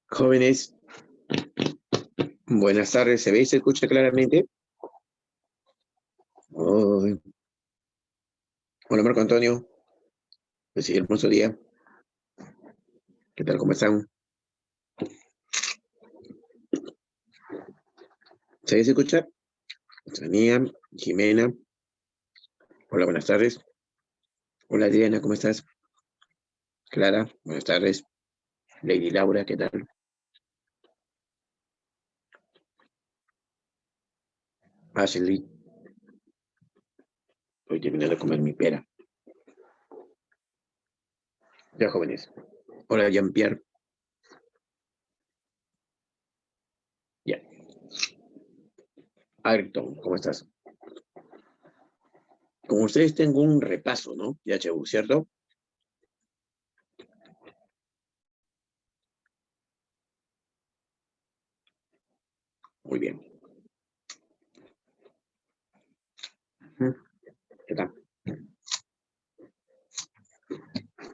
Jóvenes, buenas tardes. ¿Se ve y se escucha claramente? Oh, hola, Marco Antonio. Pues sí, hermoso día. ¿Qué tal? ¿Cómo están? ¿Se ve y se escucha? Tania, Jimena. Hola, buenas tardes. Hola, Adriana, ¿cómo estás? Clara, buenas tardes. Lady Laura, ¿qué tal? Ashley, estoy terminando de comer mi pera. Ya, jóvenes. Hola, Jean-Pierre. Ya. Ayrton, ¿cómo estás? Con ustedes tengo un repaso, ¿no? Ya, Chebu, ¿cierto? Muy bien. ¿Qué tal?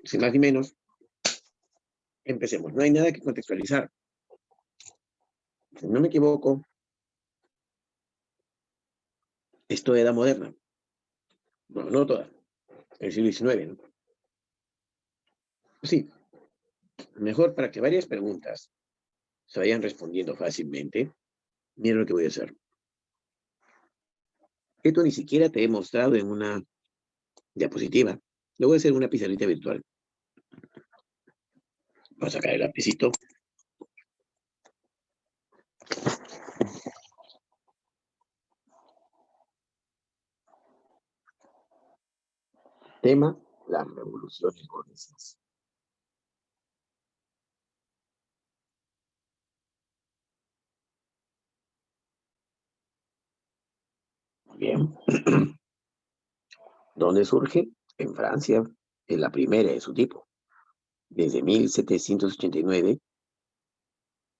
Sin más ni menos, empecemos. No hay nada que contextualizar. Si no me equivoco, esto de edad moderna. Bueno, no toda. El siglo XIX, ¿no? Sí, mejor para que varias preguntas se vayan respondiendo fácilmente. Mira lo que voy a hacer. Esto ni siquiera te he mostrado en una diapositiva. Lo voy a hacer en una pizarrita virtual. Voy a sacar el lapicito. Tema, las revoluciones burguesas. Muy bien. ¿Dónde surge? En Francia. Es la primera de su tipo. Desde 1789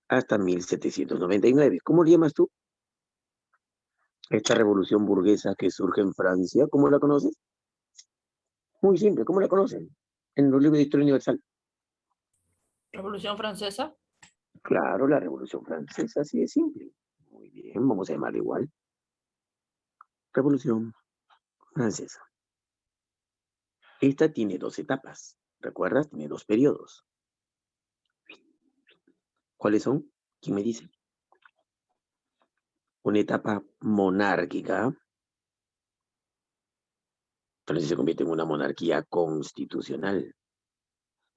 hasta 1799. ¿Cómo le llamas tú? Esta revolución burguesa que surge en Francia, ¿cómo la conoces? Muy simple, ¿cómo la conocen? En los libros de historia universal. Revolución Francesa. Claro, la Revolución Francesa, así de simple. Muy bien, vamos a llamarla igual. Revolución Francesa. Esta tiene dos etapas. ¿Recuerdas? Tiene dos periodos. ¿Cuáles son? ¿Quién me dice? Una etapa monárquica. Entonces se convierte en una monarquía constitucional,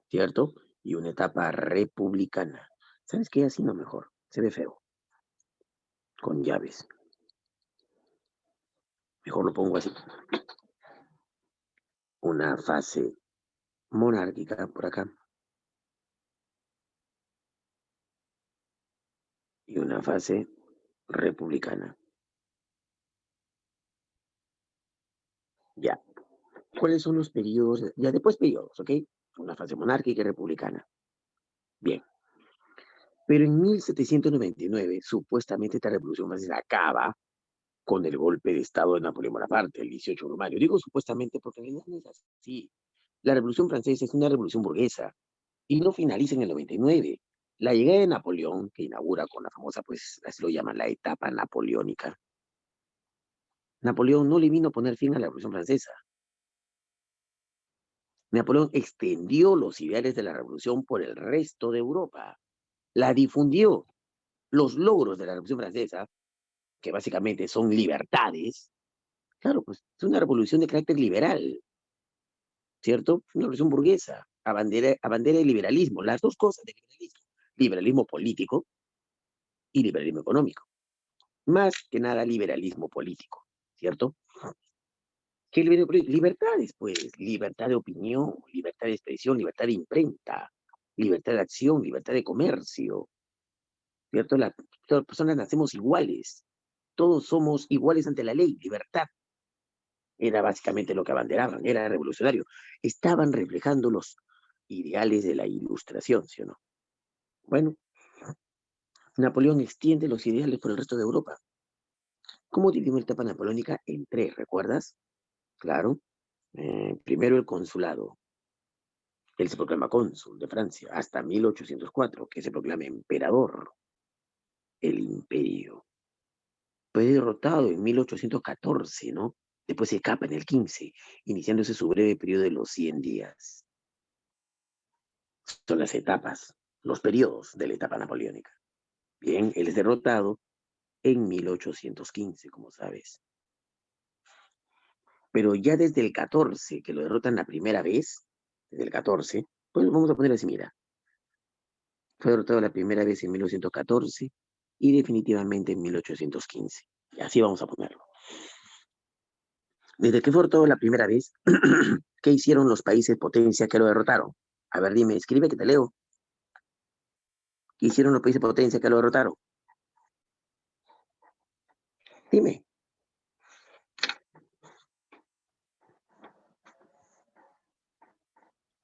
¿cierto? Y una etapa republicana. ¿Sabes qué? Así no mejor. Se ve feo. Con llaves. Mejor lo pongo así. Una fase monárquica por acá. Y una fase republicana. Ya. ¿Cuáles son los periodos? Ya después periodos, ¿ok? Una fase monárquica y republicana. Bien. Pero en 1799, supuestamente esta revolución francesa acaba con el golpe de Estado de Napoleón Bonaparte, el 18 de mayo. Digo supuestamente porque en realidad no es así. La revolución francesa es una revolución burguesa y no finaliza en el 99. La llegada de Napoleón, que inaugura con la famosa, pues así lo llaman, la etapa napoleónica. Napoleón no le vino a poner fin a la revolución francesa. Napoleón extendió los ideales de la revolución por el resto de Europa. La difundió. Los logros de la revolución francesa, que básicamente son libertades, claro, pues es una revolución de carácter liberal, ¿cierto? Una revolución burguesa, abandera el liberalismo, las dos cosas del liberalismo, liberalismo político y liberalismo económico. Más que nada liberalismo político, ¿cierto? ¿Qué liberalismo político? Libertades, pues, libertad de opinión, libertad de expresión, libertad de imprenta, libertad de acción, libertad de comercio, ¿cierto? Todas las personas nacemos iguales, todos somos iguales ante la ley, libertad. Era básicamente lo que abanderaban, era revolucionario. Estaban reflejando los ideales de la ilustración, ¿sí o no? Bueno, Napoleón extiende los ideales por el resto de Europa. ¿Cómo dividimos la etapa napoleónica? En tres, ¿recuerdas? Claro. Primero el consulado. Él se proclama cónsul de Francia hasta 1804, que se proclama emperador. El imperio. Fue derrotado en 1814, ¿no? Después se escapa en el 15, iniciándose su breve periodo de los 100 días. Son las etapas, los periodos de la etapa napoleónica. Bien, él es derrotado en 1815, como sabes. Pero ya desde el 14, que lo derrotan la primera vez, desde el 14, pues vamos a poner así, mira, fue derrotado la primera vez en 1914 y definitivamente en 1815. Y así vamos a ponerlo. Desde que fue derrotado la primera vez, ¿qué hicieron los países potencia que lo derrotaron? A ver, dime, escribe que te leo. ¿Qué hicieron los países potencia que lo derrotaron? Dime.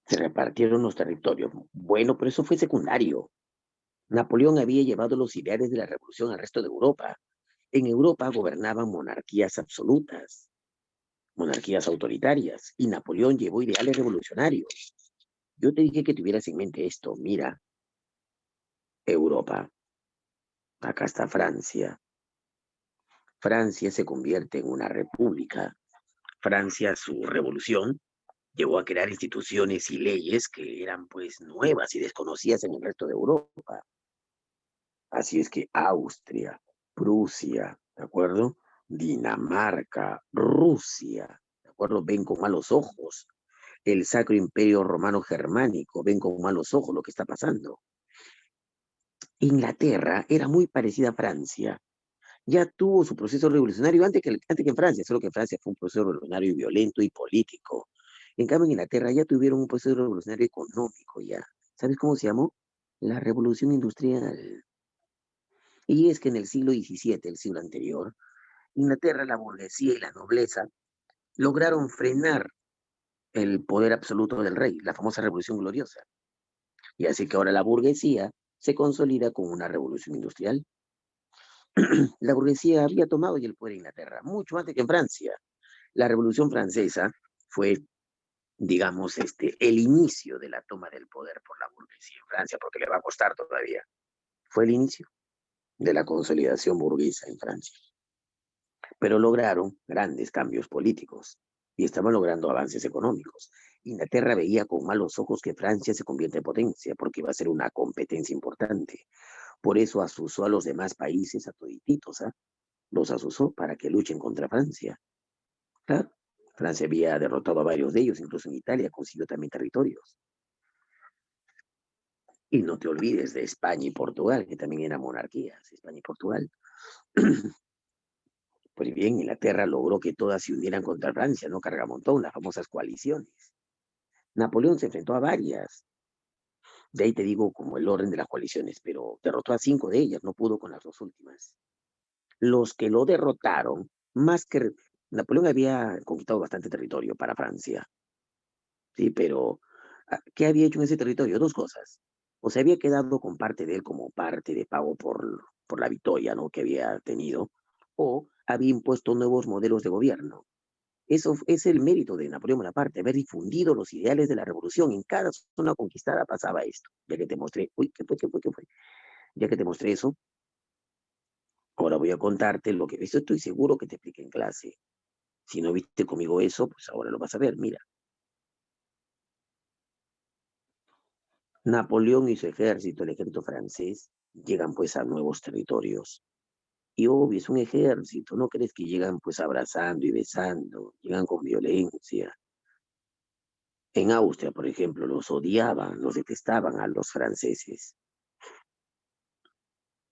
Se repartieron los territorios. Bueno, pero eso fue secundario. Napoleón había llevado los ideales de la revolución al resto de Europa. En Europa gobernaban monarquías absolutas, monarquías autoritarias, y Napoleón llevó ideales revolucionarios. Yo te dije que tuvieras en mente esto. Mira, Europa. Acá está Francia. Francia se convierte en una república. Francia, su revolución, llevó a crear instituciones y leyes que eran pues nuevas y desconocidas en el resto de Europa. Así es que Austria, Prusia, ¿de acuerdo? Dinamarca, Rusia, ¿de acuerdo? Ven con malos ojos. El Sacro Imperio Romano Germánico, ven con malos ojos lo que está pasando. Inglaterra era muy parecida a Francia. Ya tuvo su proceso revolucionario antes que en Francia, solo que en Francia fue un proceso revolucionario violento y político. En cambio, en Inglaterra ya tuvieron un proceso revolucionario económico ya. ¿Sabes cómo se llamó? La Revolución Industrial. Y es que en el siglo XVII, el siglo anterior, Inglaterra, la burguesía y la nobleza lograron frenar el poder absoluto del rey, la famosa Revolución Gloriosa. Y así que ahora la burguesía se consolida con una revolución industrial. La burguesía había tomado ya el poder en Inglaterra, mucho antes que en Francia. La Revolución Francesa fue, digamos, el inicio de la toma del poder por la burguesía en Francia, porque le va a costar todavía. Fue el inicio de la consolidación burguesa en Francia. Pero lograron grandes cambios políticos y estaban logrando avances económicos. Inglaterra veía con malos ojos que Francia se convierte en potencia porque iba a ser una competencia importante. Por eso asusó a los demás países, a todititos, ¿eh? Los asusó para que luchen contra Francia. Claro, Francia había derrotado a varios de ellos, incluso en Italia consiguió también territorios. Y no te olvides de España y Portugal, que también eran monarquías, España y Portugal. Pues bien, Inglaterra logró que todas se unieran contra Francia, no cargamontón, las famosas coaliciones. Napoleón se enfrentó a varias, de ahí te digo como el orden de las coaliciones, pero derrotó a 5 de ellas, no pudo con las 2 últimas. Los que lo derrotaron, más que Napoleón había conquistado bastante territorio para Francia, sí, pero ¿qué había hecho en ese territorio? Dos cosas. O se había quedado con parte de él como parte de pago por la victoria, ¿no? Que había tenido, o había impuesto nuevos modelos de gobierno. Eso es el mérito de Napoleón Bonaparte, haber difundido los ideales de la revolución. En cada zona conquistada pasaba esto. Ya que te mostré, uy, ¿qué fue, qué fue, qué fue? Ya que te mostré eso, ahora voy a contarte lo que esto estoy seguro que te expliqué en clase. Si no viste conmigo eso, pues ahora lo vas a ver. Mira, Napoleón y su ejército, el ejército francés, llegan pues a nuevos territorios. Y obvio, es un ejército, no crees que llegan pues abrazando y besando, llegan con violencia. En Austria, por ejemplo, los odiaban, los detestaban a los franceses.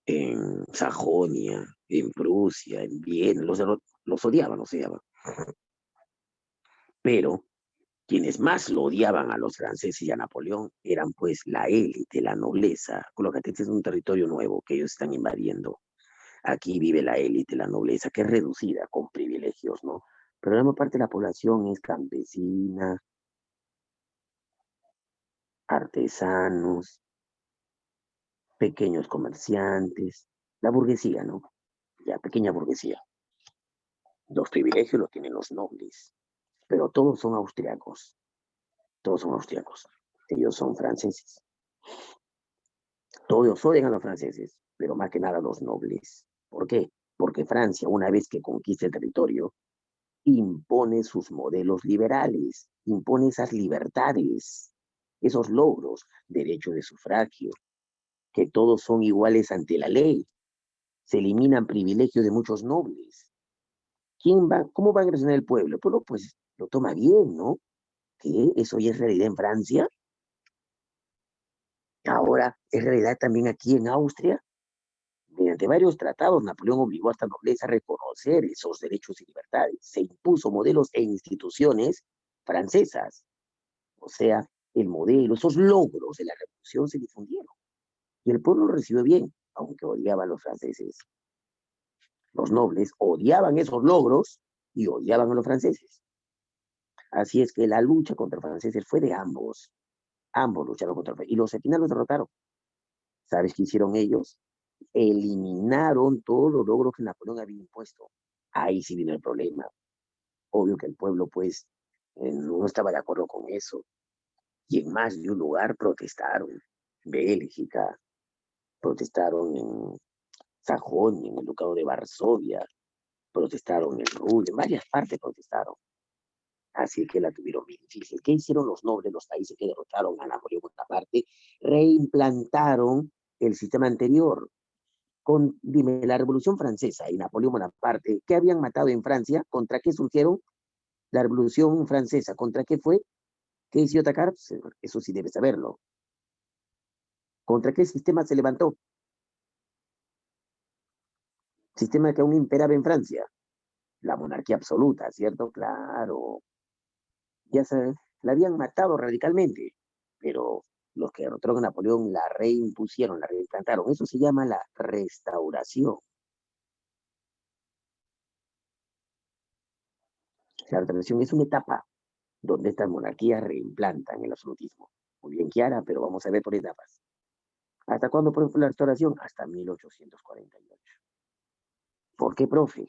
En Sajonia, en Prusia, en Viena, los odiaban, los odiaban. Pero quienes más lo odiaban a los franceses y a Napoleón eran pues la élite, la nobleza. Colócate, este es un territorio nuevo que ellos están invadiendo. Aquí vive la élite, la nobleza, que es reducida con privilegios, ¿no? Pero la mayor parte de la población es campesina, artesanos, pequeños comerciantes, la burguesía, ¿no? Ya, pequeña burguesía. Los privilegios los tienen los nobles, pero todos son austriacos. Todos son austriacos. Ellos son franceses. Todos odian a los franceses, pero más que nada a los nobles. ¿Por qué? Porque Francia, una vez que conquista el territorio, impone sus modelos liberales, impone esas libertades, esos logros, derecho de sufragio, que todos son iguales ante la ley. Se eliminan privilegios de muchos nobles. ¿Cómo va a reaccionar el pueblo? El pueblo, pues, lo toma bien, ¿no? Que eso ya es realidad en Francia, ahora es realidad también aquí en Austria. Mediante varios tratados, Napoleón obligó a esta nobleza a reconocer esos derechos y libertades. Se impuso modelos e instituciones francesas. O sea, el modelo, esos logros de la revolución se difundieron. Y el pueblo lo recibió bien, aunque odiaba a los franceses. Los nobles odiaban esos logros y odiaban a los franceses. Así es que la lucha contra los franceses fue de ambos. Ambos lucharon contra los franceses. Y los al final los derrotaron. ¿Sabes qué hicieron ellos? Eliminaron todos los logros que Napoleón había impuesto. Ahí sí vino el problema. Obvio que el pueblo, pues, no estaba de acuerdo con eso. Y en más de un lugar protestaron. Bélgica, protestaron en Sajonia, en el Ducado de Varsovia, protestaron en Rusia, en varias partes protestaron. Así que la tuvieron bien difícil. ¿Qué hicieron los nobles, los países que derrotaron a Napoleón por esta parte? Reimplantaron el sistema anterior. Dime, la Revolución Francesa y Napoleón Bonaparte, ¿qué habían matado en Francia? ¿Contra qué surgieron? La Revolución Francesa, ¿contra qué fue? ¿Qué hizo atacar? Eso sí debes saberlo. ¿Contra qué sistema se levantó? Sistema que aún imperaba en Francia. La monarquía absoluta, ¿cierto? Claro. Ya sabes, la habían matado radicalmente, pero los que derrotaron a Napoleón la reimpusieron, la reimplantaron. Eso se llama la restauración. La restauración es una etapa donde estas monarquías reimplantan el absolutismo. Muy bien, Kiara, pero vamos a ver por etapas. ¿Hasta cuándo fue la restauración? Hasta 1848. ¿Por qué, profe?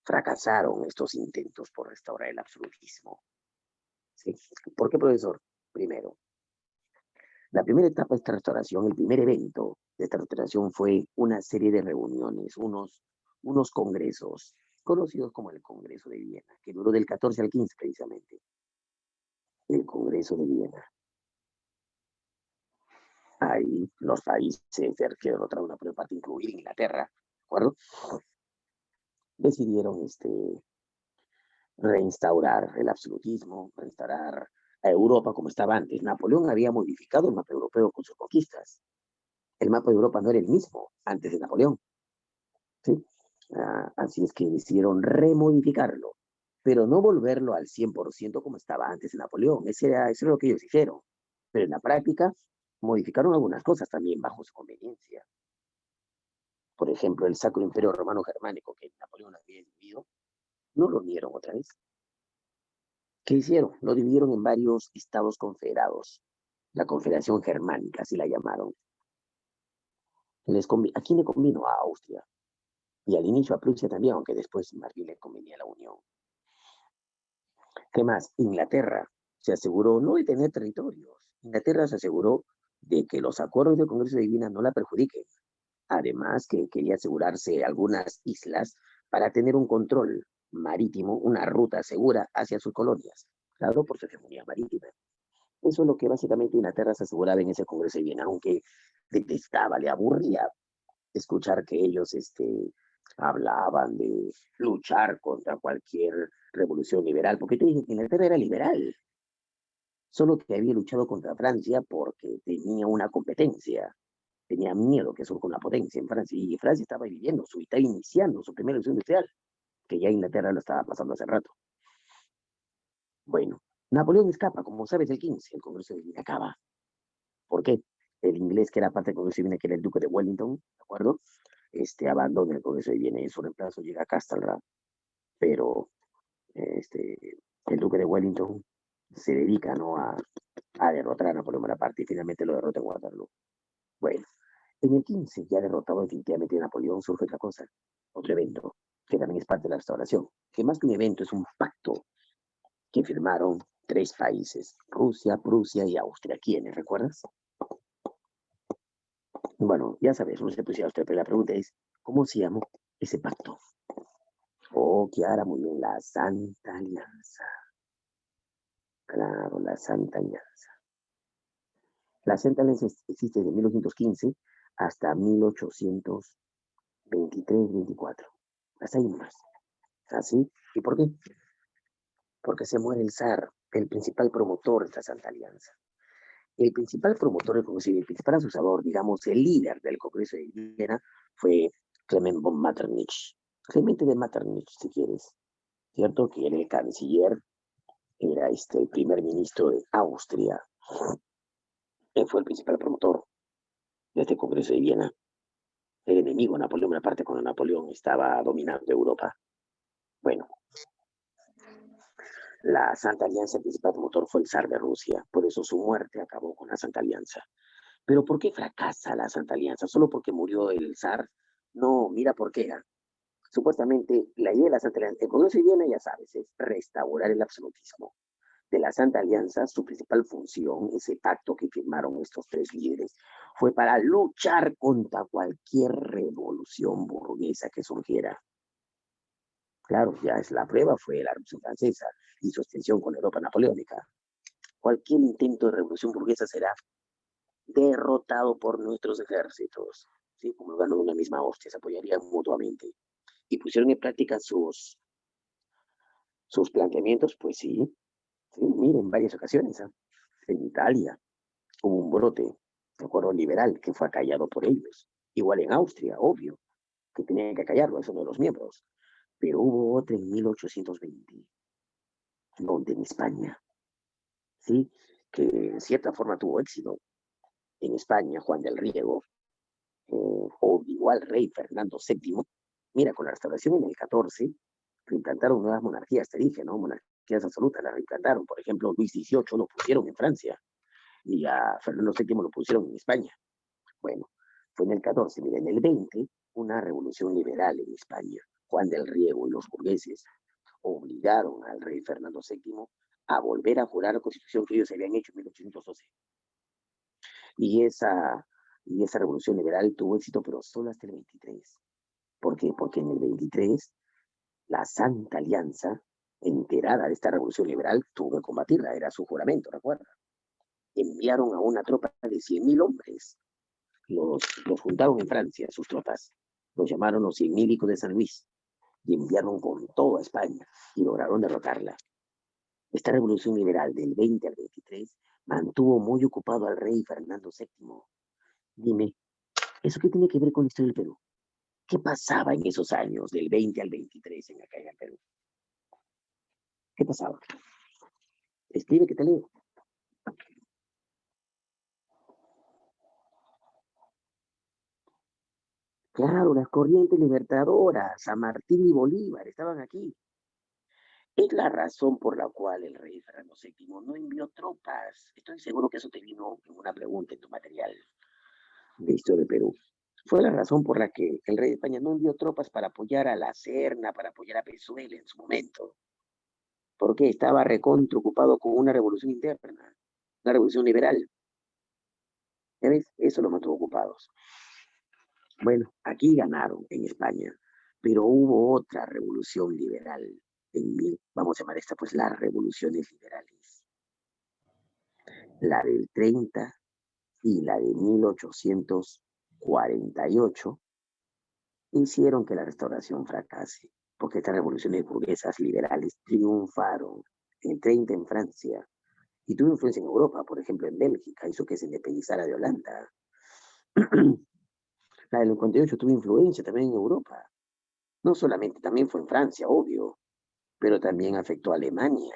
Fracasaron estos intentos por restaurar el absolutismo. ¿Sí? ¿Por qué, profesor? Primero, la primera etapa de esta restauración, el primer evento de esta restauración fue una serie de reuniones, unos congresos, conocidos como el Congreso de Viena, que duró del 14 al 15 precisamente. El Congreso de Viena. Ahí los países que derrotaron una primera parte, incluir Inglaterra, ¿de acuerdo? Decidieron reinstaurar el absolutismo, restaurar a Europa como estaba antes. Napoleón había modificado el mapa europeo con sus conquistas. El mapa de Europa no era el mismo antes de Napoleón. ¿Sí? Así es que decidieron remodificarlo, pero no volverlo al 100% como estaba antes de Napoleón. Eso era lo que ellos hicieron. Pero en la práctica modificaron algunas cosas también bajo su conveniencia. Por ejemplo, el Sacro Imperio Romano Germánico que Napoleón había dividido, no lo unieron otra vez. ¿Qué hicieron? Lo dividieron en varios estados confederados. La Confederación Germánica, así la llamaron. ¿A quién le convino? A Austria. Y al inicio a Prusia también, aunque después más bien le convenía la Unión. ¿Qué más? Inglaterra se aseguró no de tener territorios. Inglaterra se aseguró de que los acuerdos del Congreso de Viena no la perjudiquen. Además, que quería asegurarse algunas islas para tener un control marítimo, una ruta segura hacia sus colonias. Claro, por su hegemonía marítima. Eso es lo que básicamente Inglaterra se aseguraba en ese Congreso de Viena, aunque detestaba, le aburría escuchar que ellos hablaban de luchar contra cualquier revolución liberal, porque te dije que Inglaterra era liberal, solo que había luchado contra Francia porque tenía una competencia, tenía miedo que surja una potencia en Francia, y Francia estaba estaba iniciando su primera revolución industrial, que ya Inglaterra lo estaba pasando hace rato. Bueno, Napoleón escapa, como sabes, el 15, el Congreso de Viena acaba. ¿Por qué? El inglés que era parte del Congreso de Viena, que era el Duque de Wellington, ¿de acuerdo? Abandona el Congreso de Viena y en su reemplazo llega a Castlereagh, pero el Duque de Wellington se dedica, ¿no?, a derrotar a Napoleón Bonaparte y finalmente lo derrota en Waterloo. Bueno, en el 15, ya derrotado definitivamente Napoleón, surge otra cosa, otro evento. que también es parte de la restauración, que más que un evento es un pacto que firmaron tres países, Rusia, Prusia y Austria. ¿Quiénes, recuerdas? Bueno, ya sabes, Rusia, Prusia y Austria, pero la pregunta es, ¿cómo se llamó ese pacto? Oh, Kiara, muy bien, la Santa Alianza. Claro, la Santa Alianza. La Santa Alianza existe desde 1815 hasta 1823-24. Hasta ahí más. ¿Así? ¿Y por qué? Porque se muere el zar, el principal promotor de esta Santa Alianza. El principal promotor del Congreso y el principal acusador, digamos, el líder del Congreso de Viena, fue Clement von Metternich. Clemente de Metternich, si quieres, ¿cierto? Que era el canciller, era el primer ministro de Austria. Él fue el principal promotor de este Congreso de Viena. El enemigo, Napoleón, una parte cuando Napoleón estaba dominando Europa. Bueno, la Santa Alianza, el principal promotor fue el zar de Rusia, por eso su muerte acabó con la Santa Alianza. Pero ¿por qué fracasa la Santa Alianza? ¿Solo porque murió el zar? No, mira por qué. Supuestamente la idea de la Santa Alianza, el Congreso de Viena, ya sabes, es restaurar el absolutismo. De la Santa Alianza, su principal función, ese pacto que firmaron estos tres líderes, fue para luchar contra cualquier revolución burguesa que surgiera. Claro, ya es la prueba, fue la Revolución Francesa y su extensión con Europa napoleónica. Cualquier intento de revolución burguesa será derrotado por nuestros ejércitos. ¿Sí? Como lo ganó una misma hostia, se apoyarían mutuamente. Y pusieron en práctica sus planteamientos, pues sí, sí, miren, en varias ocasiones. ¿Eh? En Italia hubo un brote, de acuerdo liberal, que fue acallado por ellos. Igual en Austria, obvio, que tenían que acallarlo, es uno de los miembros. Pero hubo otro en 1820, donde en España, ¿sí? Que en cierta forma tuvo éxito. En España, Juan del Riego, o igual rey Fernando VII, mira, con la restauración en el 14, reimplantaron nuevas monarquías, te dije, ¿no? Monarquías absolutas, las reimplantaron. Por ejemplo, Luis XVIII lo pusieron en Francia y a Fernando VII lo pusieron en España. Bueno, fue en el 14, mira, en el 20, una revolución liberal en España. Juan del Riego y los burgueses obligaron al rey Fernando VII a volver a jurar la constitución que ellos habían hecho en 1812. Y esa revolución liberal tuvo éxito, pero solo hasta el 23. ¿Por qué? Porque en el 23 la Santa Alianza, enterada de esta revolución liberal, tuvo que combatirla, era su juramento, ¿recuerda? Enviaron a una tropa de 100.000 hombres, los juntaron en Francia, sus tropas, los llamaron los 100.000 hijos de San Luis, y enviaron con toda España, y lograron derrotarla. Esta revolución liberal del 20 al 23 mantuvo muy ocupado al rey Fernando VII. Dime, ¿eso qué tiene que ver con la historia del Perú? ¿Qué pasaba en esos años, del 20 al 23 acá en el Perú? ¿Qué pasaba? Escribe que te leo. Claro, las corrientes libertadoras, San Martín y Bolívar estaban aquí. Es la razón por la cual el rey Fernando VII no envió tropas. Estoy seguro que eso te vino en una pregunta en tu material de historia de Perú. Fue la razón por la que el rey de España no envió tropas para apoyar a la Serna, para apoyar a Pezuela en su momento. Porque estaba recontra ocupado con una revolución interna, una revolución liberal. ¿Ya ves? Eso lo mantuvo ocupados. Bueno, aquí ganaron en España, pero hubo otra revolución liberal. Vamos a llamar esta pues las revoluciones liberales. La del 30 y la de 1848 hicieron que la restauración fracase, porque estas revoluciones burguesas liberales triunfaron en el 30 en Francia y tuvo influencia en Europa, por ejemplo en Bélgica, hizo que se independizara de Holanda. La del 58 tuvo influencia también en Europa. No solamente, también fue en Francia, obvio, pero también afectó a Alemania.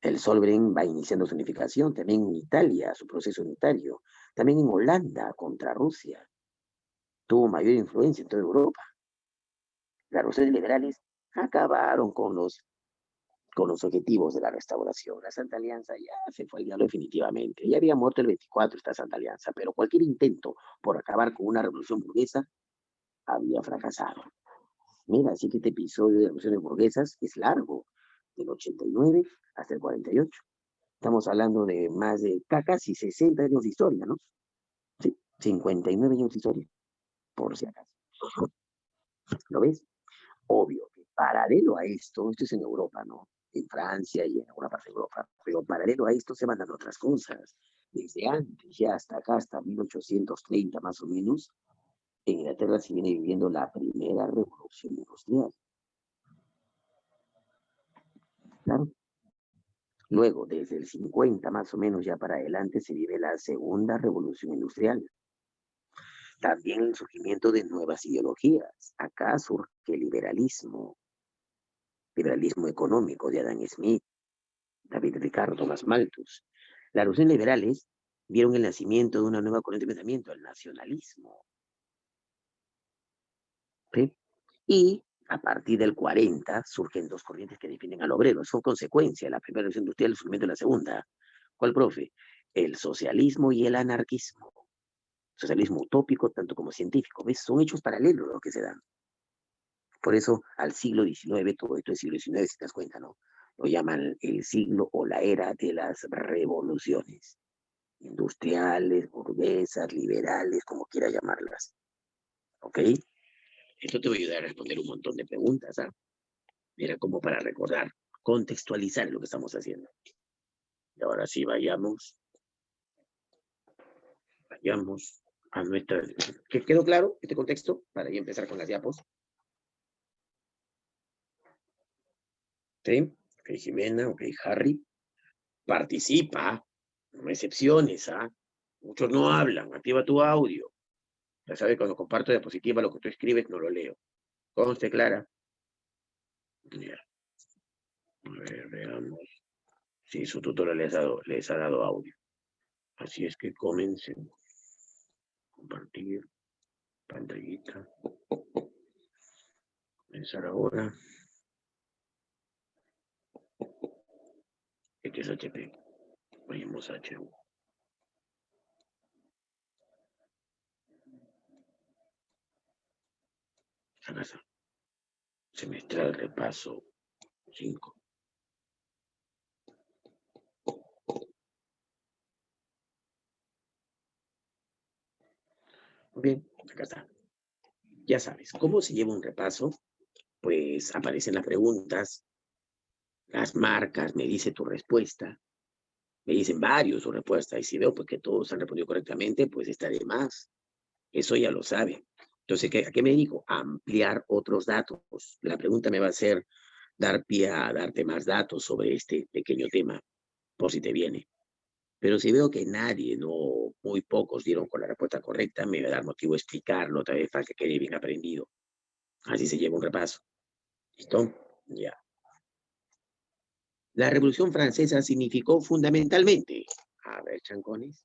El Solbren va iniciando su unificación, también en Italia, su proceso unitario, también en Holanda contra Rusia. Tuvo mayor influencia en toda Europa. Las revoluciones liberales acabaron con los objetivos de la restauración. La Santa Alianza ya se fue al diablo definitivamente. Ya había muerto el 24 esta Santa Alianza, pero cualquier intento por acabar con una revolución burguesa había fracasado. Mira, así que este episodio de revoluciones burguesas es largo, del 89 hasta el 48. Estamos hablando de más de casi 60 años de historia, ¿no? Sí, 59 años de historia, por si acaso. ¿Lo ves? Obvio que paralelo a esto es en Europa, ¿no? En Francia y en alguna parte de Europa, pero paralelo a esto se van dando otras cosas. Desde antes, ya hasta acá, hasta 1830 más o menos, en Inglaterra se viene viviendo la primera revolución industrial. Claro. Luego, desde el 50 más o menos ya para adelante, se vive la segunda revolución industrial. También el surgimiento de nuevas ideologías. Acá surge el liberalismo económico de Adam Smith, David Ricardo, Tomás Malthus. Las revoluciones liberales vieron el nacimiento de una nueva corriente de pensamiento, el nacionalismo. ¿Sí? Y a partir del 40 surgen dos corrientes que definen al obrero. Son consecuencia de la primera revolución industrial y el surgimiento de la segunda. ¿Cuál, profe? El socialismo y el anarquismo. Socialismo utópico tanto como científico. ¿Ves? Son hechos paralelos los que se dan. Por eso al siglo XIX, todo esto es siglo XIX, si te das cuenta, ¿no? Lo llaman el siglo o la era de las revoluciones. Industriales, burguesas, liberales, como quiera llamarlas. ¿Ok? Esto te va a ayudar a responder un montón de preguntas, ¿ah? Era como para recordar, contextualizar lo que estamos haciendo. Y ahora sí, vayamos a nuestra... ¿Que quedó claro este contexto? Para ya empezar con las diapos. ¿Sí? Ok, Jimena, ok, Harry. Participa, no excepciones, ¿ah? Muchos no hablan, activa tu audio. Ya sabes, cuando comparto diapositiva lo que tú escribes no lo leo. Conste, Clara. Ya. A ver, veamos. Sí, su tutora les ha dado audio. Así es que comencen. Compartir pantallita. Comenzar ahora. Este es HP. Vayamos a HU. Acá. Semestral repaso 5. Bien, acá está. Ya sabes, ¿cómo se lleva un repaso? Pues aparecen las preguntas, las marcas, me dice tu respuesta. Me dicen varios su respuesta. Y si veo pues, que todos han respondido correctamente, pues está de más. Eso ya lo sabe. Entonces, ¿a qué me dedico? A ampliar otros datos. La pregunta me va a hacer dar pie a darte más datos sobre este pequeño tema, por si te viene. Pero si veo que nadie, no muy pocos dieron con la respuesta correcta, me va a dar motivo a explicarlo otra vez para que quede bien aprendido. Así se lleva un repaso. ¿Listo? Ya. La Revolución Francesa significó fundamentalmente, a ver, chancones,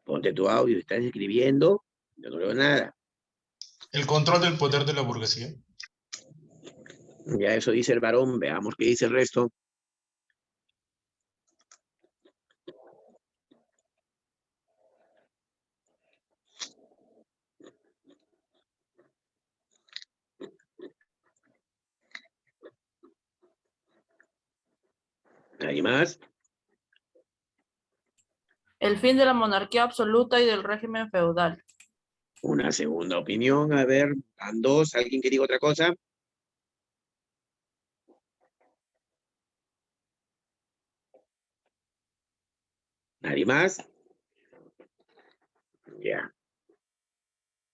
ponte tu audio, estás escribiendo, yo no veo nada. El control del poder de la burguesía. Ya eso dice el varón, veamos qué dice el resto. ¿Nadie más? El fin de la monarquía absoluta y del régimen feudal. Una segunda opinión, a ver, van dos, ¿alguien que diga otra cosa? ¿Nadie más? Ya.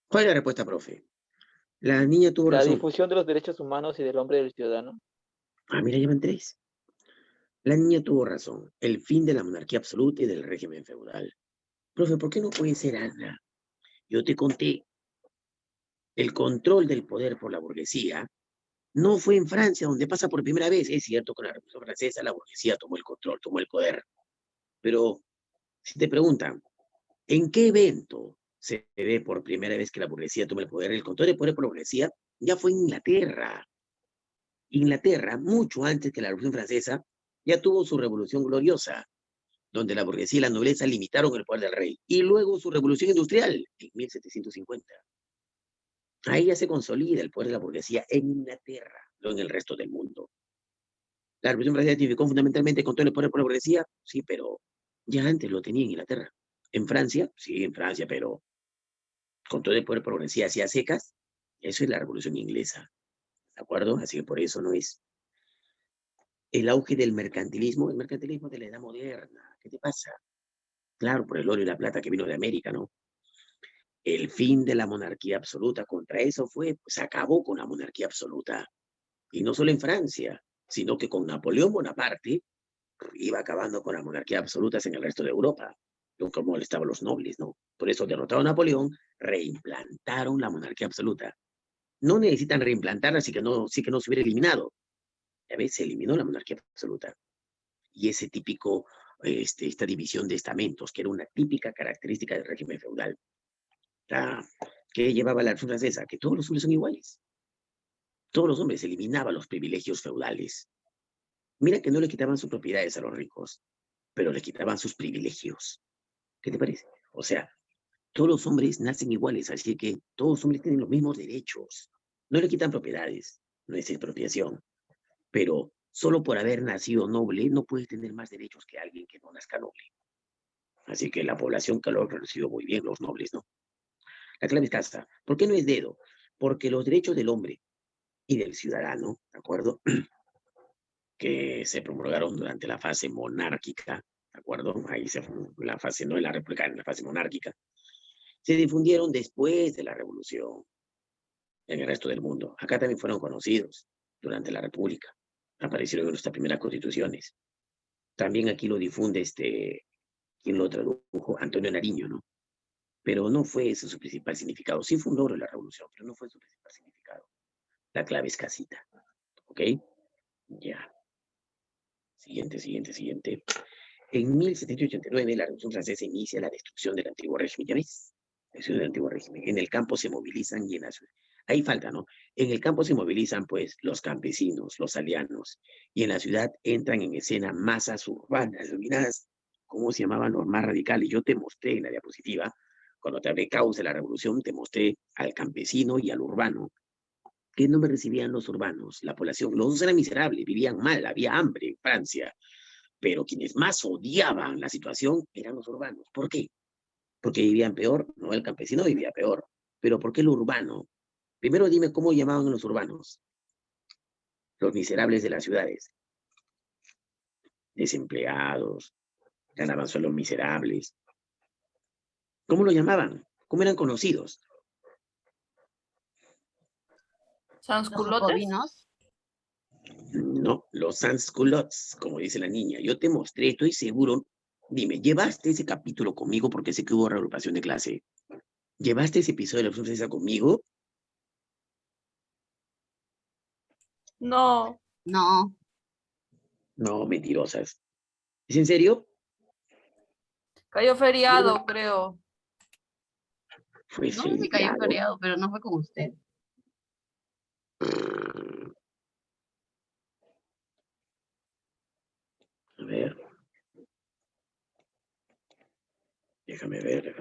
¿Cuál es la respuesta, profe? La niña tuvo La razón. difusión de los derechos humanos y del hombre y del ciudadano. Ah, mira, llevan tres. La niña tuvo razón. El fin de la monarquía absoluta y del régimen feudal. Profe, ¿por qué no puede ser Ana? Yo te conté, el control del poder por la burguesía no fue en Francia, donde pasa por primera vez. Es cierto, con la Revolución Francesa la burguesía tomó el control, tomó el poder. Pero si te preguntan, ¿en qué evento se ve por primera vez que la burguesía toma el poder? El control del poder por la burguesía ya fue en Inglaterra. Inglaterra, mucho antes que la Revolución Francesa, ya tuvo su revolución gloriosa, donde la burguesía y la nobleza limitaron el poder del rey. Y luego su revolución industrial, en 1750. Ahí ya se consolida el poder de la burguesía en Inglaterra, no en el resto del mundo. La revolución francesa identificó fundamentalmente con todo el poder por la burguesía, sí, pero ya antes lo tenía en Inglaterra. En Francia, sí, en Francia, pero con todo el poder por la burguesía hacía secas, eso es la revolución inglesa, ¿de acuerdo? Así que por eso no es el auge del mercantilismo, el mercantilismo de la edad moderna. ¿Qué te pasa? Claro, por el oro y la plata que vino de América, ¿no? El fin de la monarquía absoluta contra eso fue, pues acabó con la monarquía absoluta. Y no solo en Francia, sino que con Napoleón Bonaparte iba acabando con la monarquía absoluta en el resto de Europa. Nunca molestaban los nobles, ¿no? Por eso derrotaron a Napoleón, reimplantaron la monarquía absoluta. No necesitan reimplantarla, así que no se hubiera eliminado. A veces se eliminó la monarquía absoluta. Y ese típico, esta división de estamentos, que era una típica característica del régimen feudal, que llevaba la Revolución Francesa, que todos los hombres son iguales. Todos los hombres eliminaban los privilegios feudales. Mira que no le quitaban sus propiedades a los ricos, pero le quitaban sus privilegios. ¿Qué te parece? O sea, todos los hombres nacen iguales, así que todos los hombres tienen los mismos derechos. No le quitan propiedades, no es expropiación, pero solo por haber nacido noble no puedes tener más derechos que alguien que no nazca noble. Así que la población que lo ha recibido muy bien, los nobles, ¿no? La clave es casa. ¿Por qué no es dedo? Porque los derechos del hombre y del ciudadano, ¿de acuerdo? Que se promulgaron durante la fase monárquica, ¿de acuerdo? Ahí se la fase, no en la republicana, en la fase monárquica. Se difundieron después de la revolución en el resto del mundo. Acá también fueron conocidos durante la república. Aparecieron en nuestras primeras constituciones. También aquí lo difunde quien lo tradujo, Antonio Nariño, ¿no? Pero no fue ese su principal significado. Sí fue un logro de la revolución, pero no fue su principal significado. La clave es casita, ¿ok? Ya. Siguiente. En 1789, la Revolución Francesa inicia la destrucción del antiguo régimen. ¿Ya ves? La destrucción del antiguo régimen. En el campo se movilizan y en la ciudad. Ahí falta, ¿no? En el campo se movilizan, pues, los campesinos, los aldeanos, y en la ciudad entran en escena masas urbanas, denominadas, ¿cómo se llamaban? Los más radicales. Yo te mostré en la diapositiva, cuando te hablé causa de la revolución, te mostré al campesino y al urbano. ¿Qué nombre recibían los urbanos? La población, los dos eran miserables, vivían mal, había hambre en Francia, pero quienes más odiaban la situación eran los urbanos. ¿Por qué? Porque vivían peor, no, el campesino vivía peor, pero ¿por qué el urbano? Primero dime cómo llamaban a los urbanos, los miserables de las ciudades, desempleados, ganaban sueldos miserables. ¿Cómo lo llamaban? ¿Cómo eran conocidos? Los ¿Sansculotes? jacobinos. No, los sans-culottes, como dice la niña. Yo te mostré, estoy seguro. Dime, ¿llevaste ese capítulo conmigo? Porque sé que hubo reagrupación de clase. ¿Llevaste ese episodio de la Revolución Francesa conmigo? No. No. No, mentirosas. ¿Es en serio? Cayó feriado, creo. Fue No sé si cayó feriado. feriado, pero no fue con usted. A ver. Déjame ver.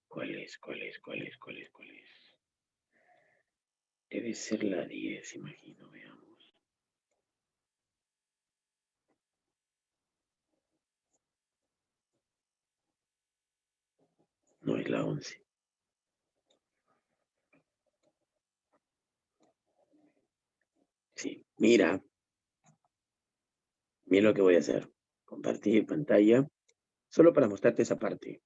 ¿Cuál es? Debe ser la 10, imagino, veamos. No, es la 11. Sí, mira lo que voy a hacer. Compartir pantalla, solo para mostrarte esa parte.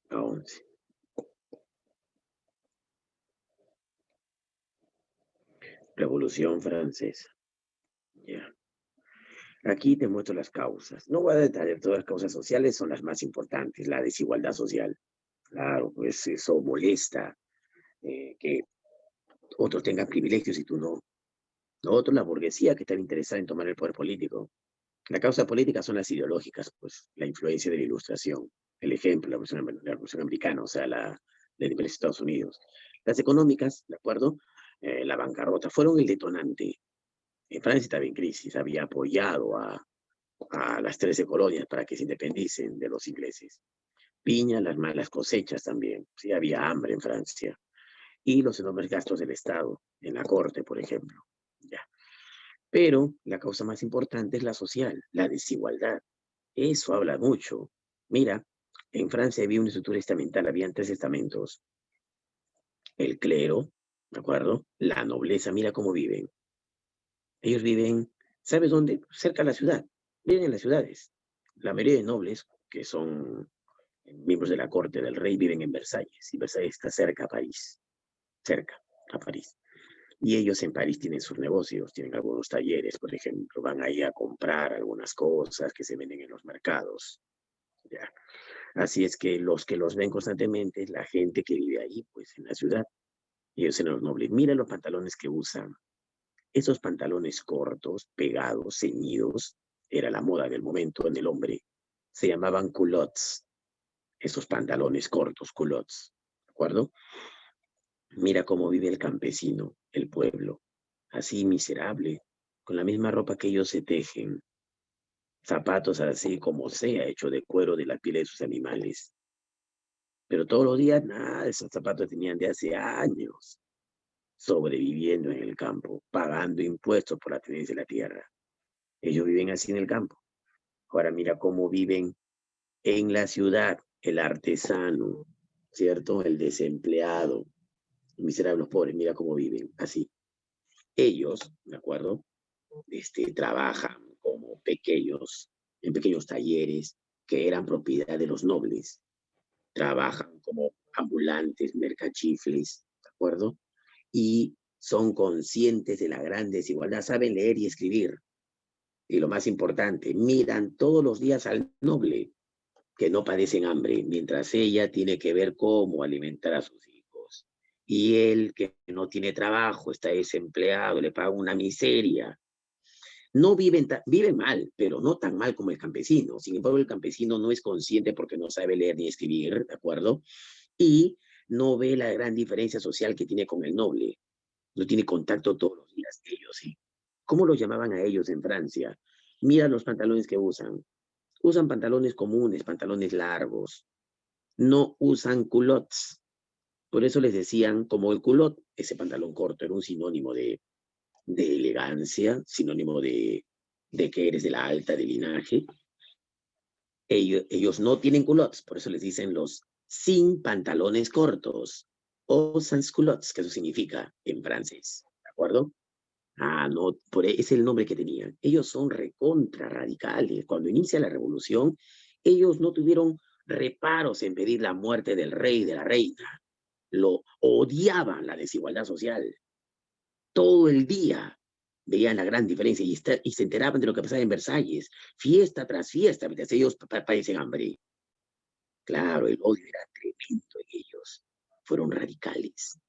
La 11. Revolución Francesa. Ya. Aquí te muestro las causas. No voy a detallar todas las causas sociales, son las más importantes. La desigualdad social. Claro, pues eso molesta. Que otros tengan privilegios y tú no. Lo otro, la burguesía que está interesada en tomar el poder político. La causa política son las ideológicas, pues la influencia de la ilustración. El ejemplo, la revolución americana, o sea, la de Estados Unidos. Las económicas, ¿de acuerdo? La bancarrota fueron el detonante. En Francia estaba en crisis, había apoyado a las 13 colonias para que se independicen de los ingleses. Piña, las malas cosechas también, sí, había hambre en Francia. Y los enormes gastos del Estado, en la corte, por ejemplo. Ya. Pero la causa más importante es la social, la desigualdad. Eso habla mucho. Mira, en Francia había una estructura estamental, habían 3 estamentos. El clero, ¿de acuerdo? La nobleza, mira cómo viven. Ellos viven, ¿sabes dónde? Cerca de la ciudad. Viven en las ciudades. La mayoría de nobles, que son miembros de la corte del rey, viven en Versalles. Y Versalles está cerca a París. Cerca a París. Y ellos en París tienen sus negocios, tienen algunos talleres, por ejemplo, van ahí a comprar algunas cosas que se venden en los mercados. ¿Ya? Así es que los ven constantemente es la gente que vive ahí, pues en la ciudad. Ellos en los nobles. Mira los pantalones que usan. Esos pantalones cortos, pegados, ceñidos, era la moda del momento en el hombre. Se llamaban culottes. Esos pantalones cortos, culottes. ¿De acuerdo? Mira cómo vive el campesino, el pueblo, así miserable, con la misma ropa que ellos se tejen, zapatos así como sea, hecho de cuero de la piel de sus animales. Pero todos los días, nada, esos zapatos tenían de hace años, sobreviviendo en el campo, pagando impuestos por la tenencia de la tierra. Ellos viven así en el campo. Ahora mira cómo viven en la ciudad, el artesano, ¿cierto? El desempleado, los miserables pobres, mira cómo viven, así. Ellos, ¿de acuerdo? Trabajan como pequeños, en pequeños talleres que eran propiedad de los nobles. Trabajan como ambulantes, mercachifles, ¿de acuerdo? Y son conscientes de la gran desigualdad, saben leer y escribir. Y lo más importante, miran todos los días al noble, que no padecen hambre, mientras ella tiene que ver cómo alimentar a sus hijos. Y él, que no tiene trabajo, está desempleado, le paga una miseria. No viven, viven mal, pero no tan mal como el campesino. Sin embargo, el campesino no es consciente porque no sabe leer ni escribir, ¿de acuerdo? Y no ve la gran diferencia social que tiene con el noble. No tiene contacto todos los días, ellos sí. ¿Cómo los llamaban a ellos en Francia? Mira los pantalones que usan. Usan pantalones comunes, pantalones largos. No usan culottes. Por eso les decían, como el culot, ese pantalón corto era un sinónimo de elegancia, sinónimo de que eres de la alta de linaje. Ellos no tienen culottes, por eso les dicen los sin pantalones cortos, o sans culottes, que eso significa en francés, ¿de acuerdo? Ah, no, es el nombre que tenían. Ellos son recontra radicales. Cuando inicia la revolución, ellos no tuvieron reparos en pedir la muerte del rey y de la reina. Lo odiaban la desigualdad social. Todo el día veían la gran diferencia y se enteraban de lo que pasaba en Versalles, fiesta tras fiesta, mientras ellos padecen hambre. Claro, el odio era tremendo en ellos. Fueron radicales.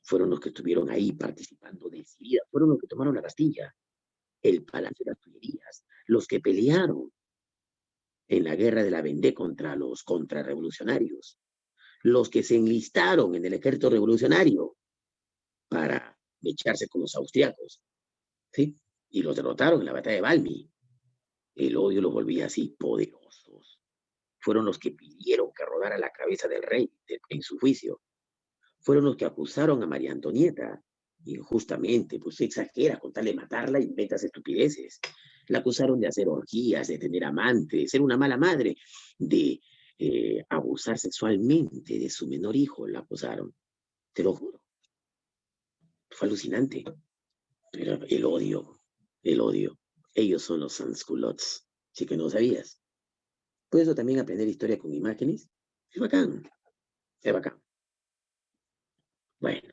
Fueron los que estuvieron ahí participando decidida. Fueron los que tomaron la Bastilla, el Palacio de las Tullerías, los que pelearon en la guerra de la Vendée contra los contrarrevolucionarios, los que se enlistaron en el ejército revolucionario para echarse con los austriacos, ¿sí? Y los derrotaron en la batalla de Valmy. El odio los volvía así poderosos. Fueron los que pidieron que rodara la cabeza del rey en su juicio. Fueron los que acusaron a María Antonieta injustamente, pues se exagera con tal de matarla y inventas estupideces. La acusaron de hacer orgías, de tener amantes, de ser una mala madre, de abusar sexualmente de su menor hijo, la acusaron. Te lo juro. Fue alucinante. Pero el odio, el odio. Ellos son los sans-culottes. Sí que no sabías. Puedes también aprender historia con imágenes. Es bacán. Es bacán. Bueno.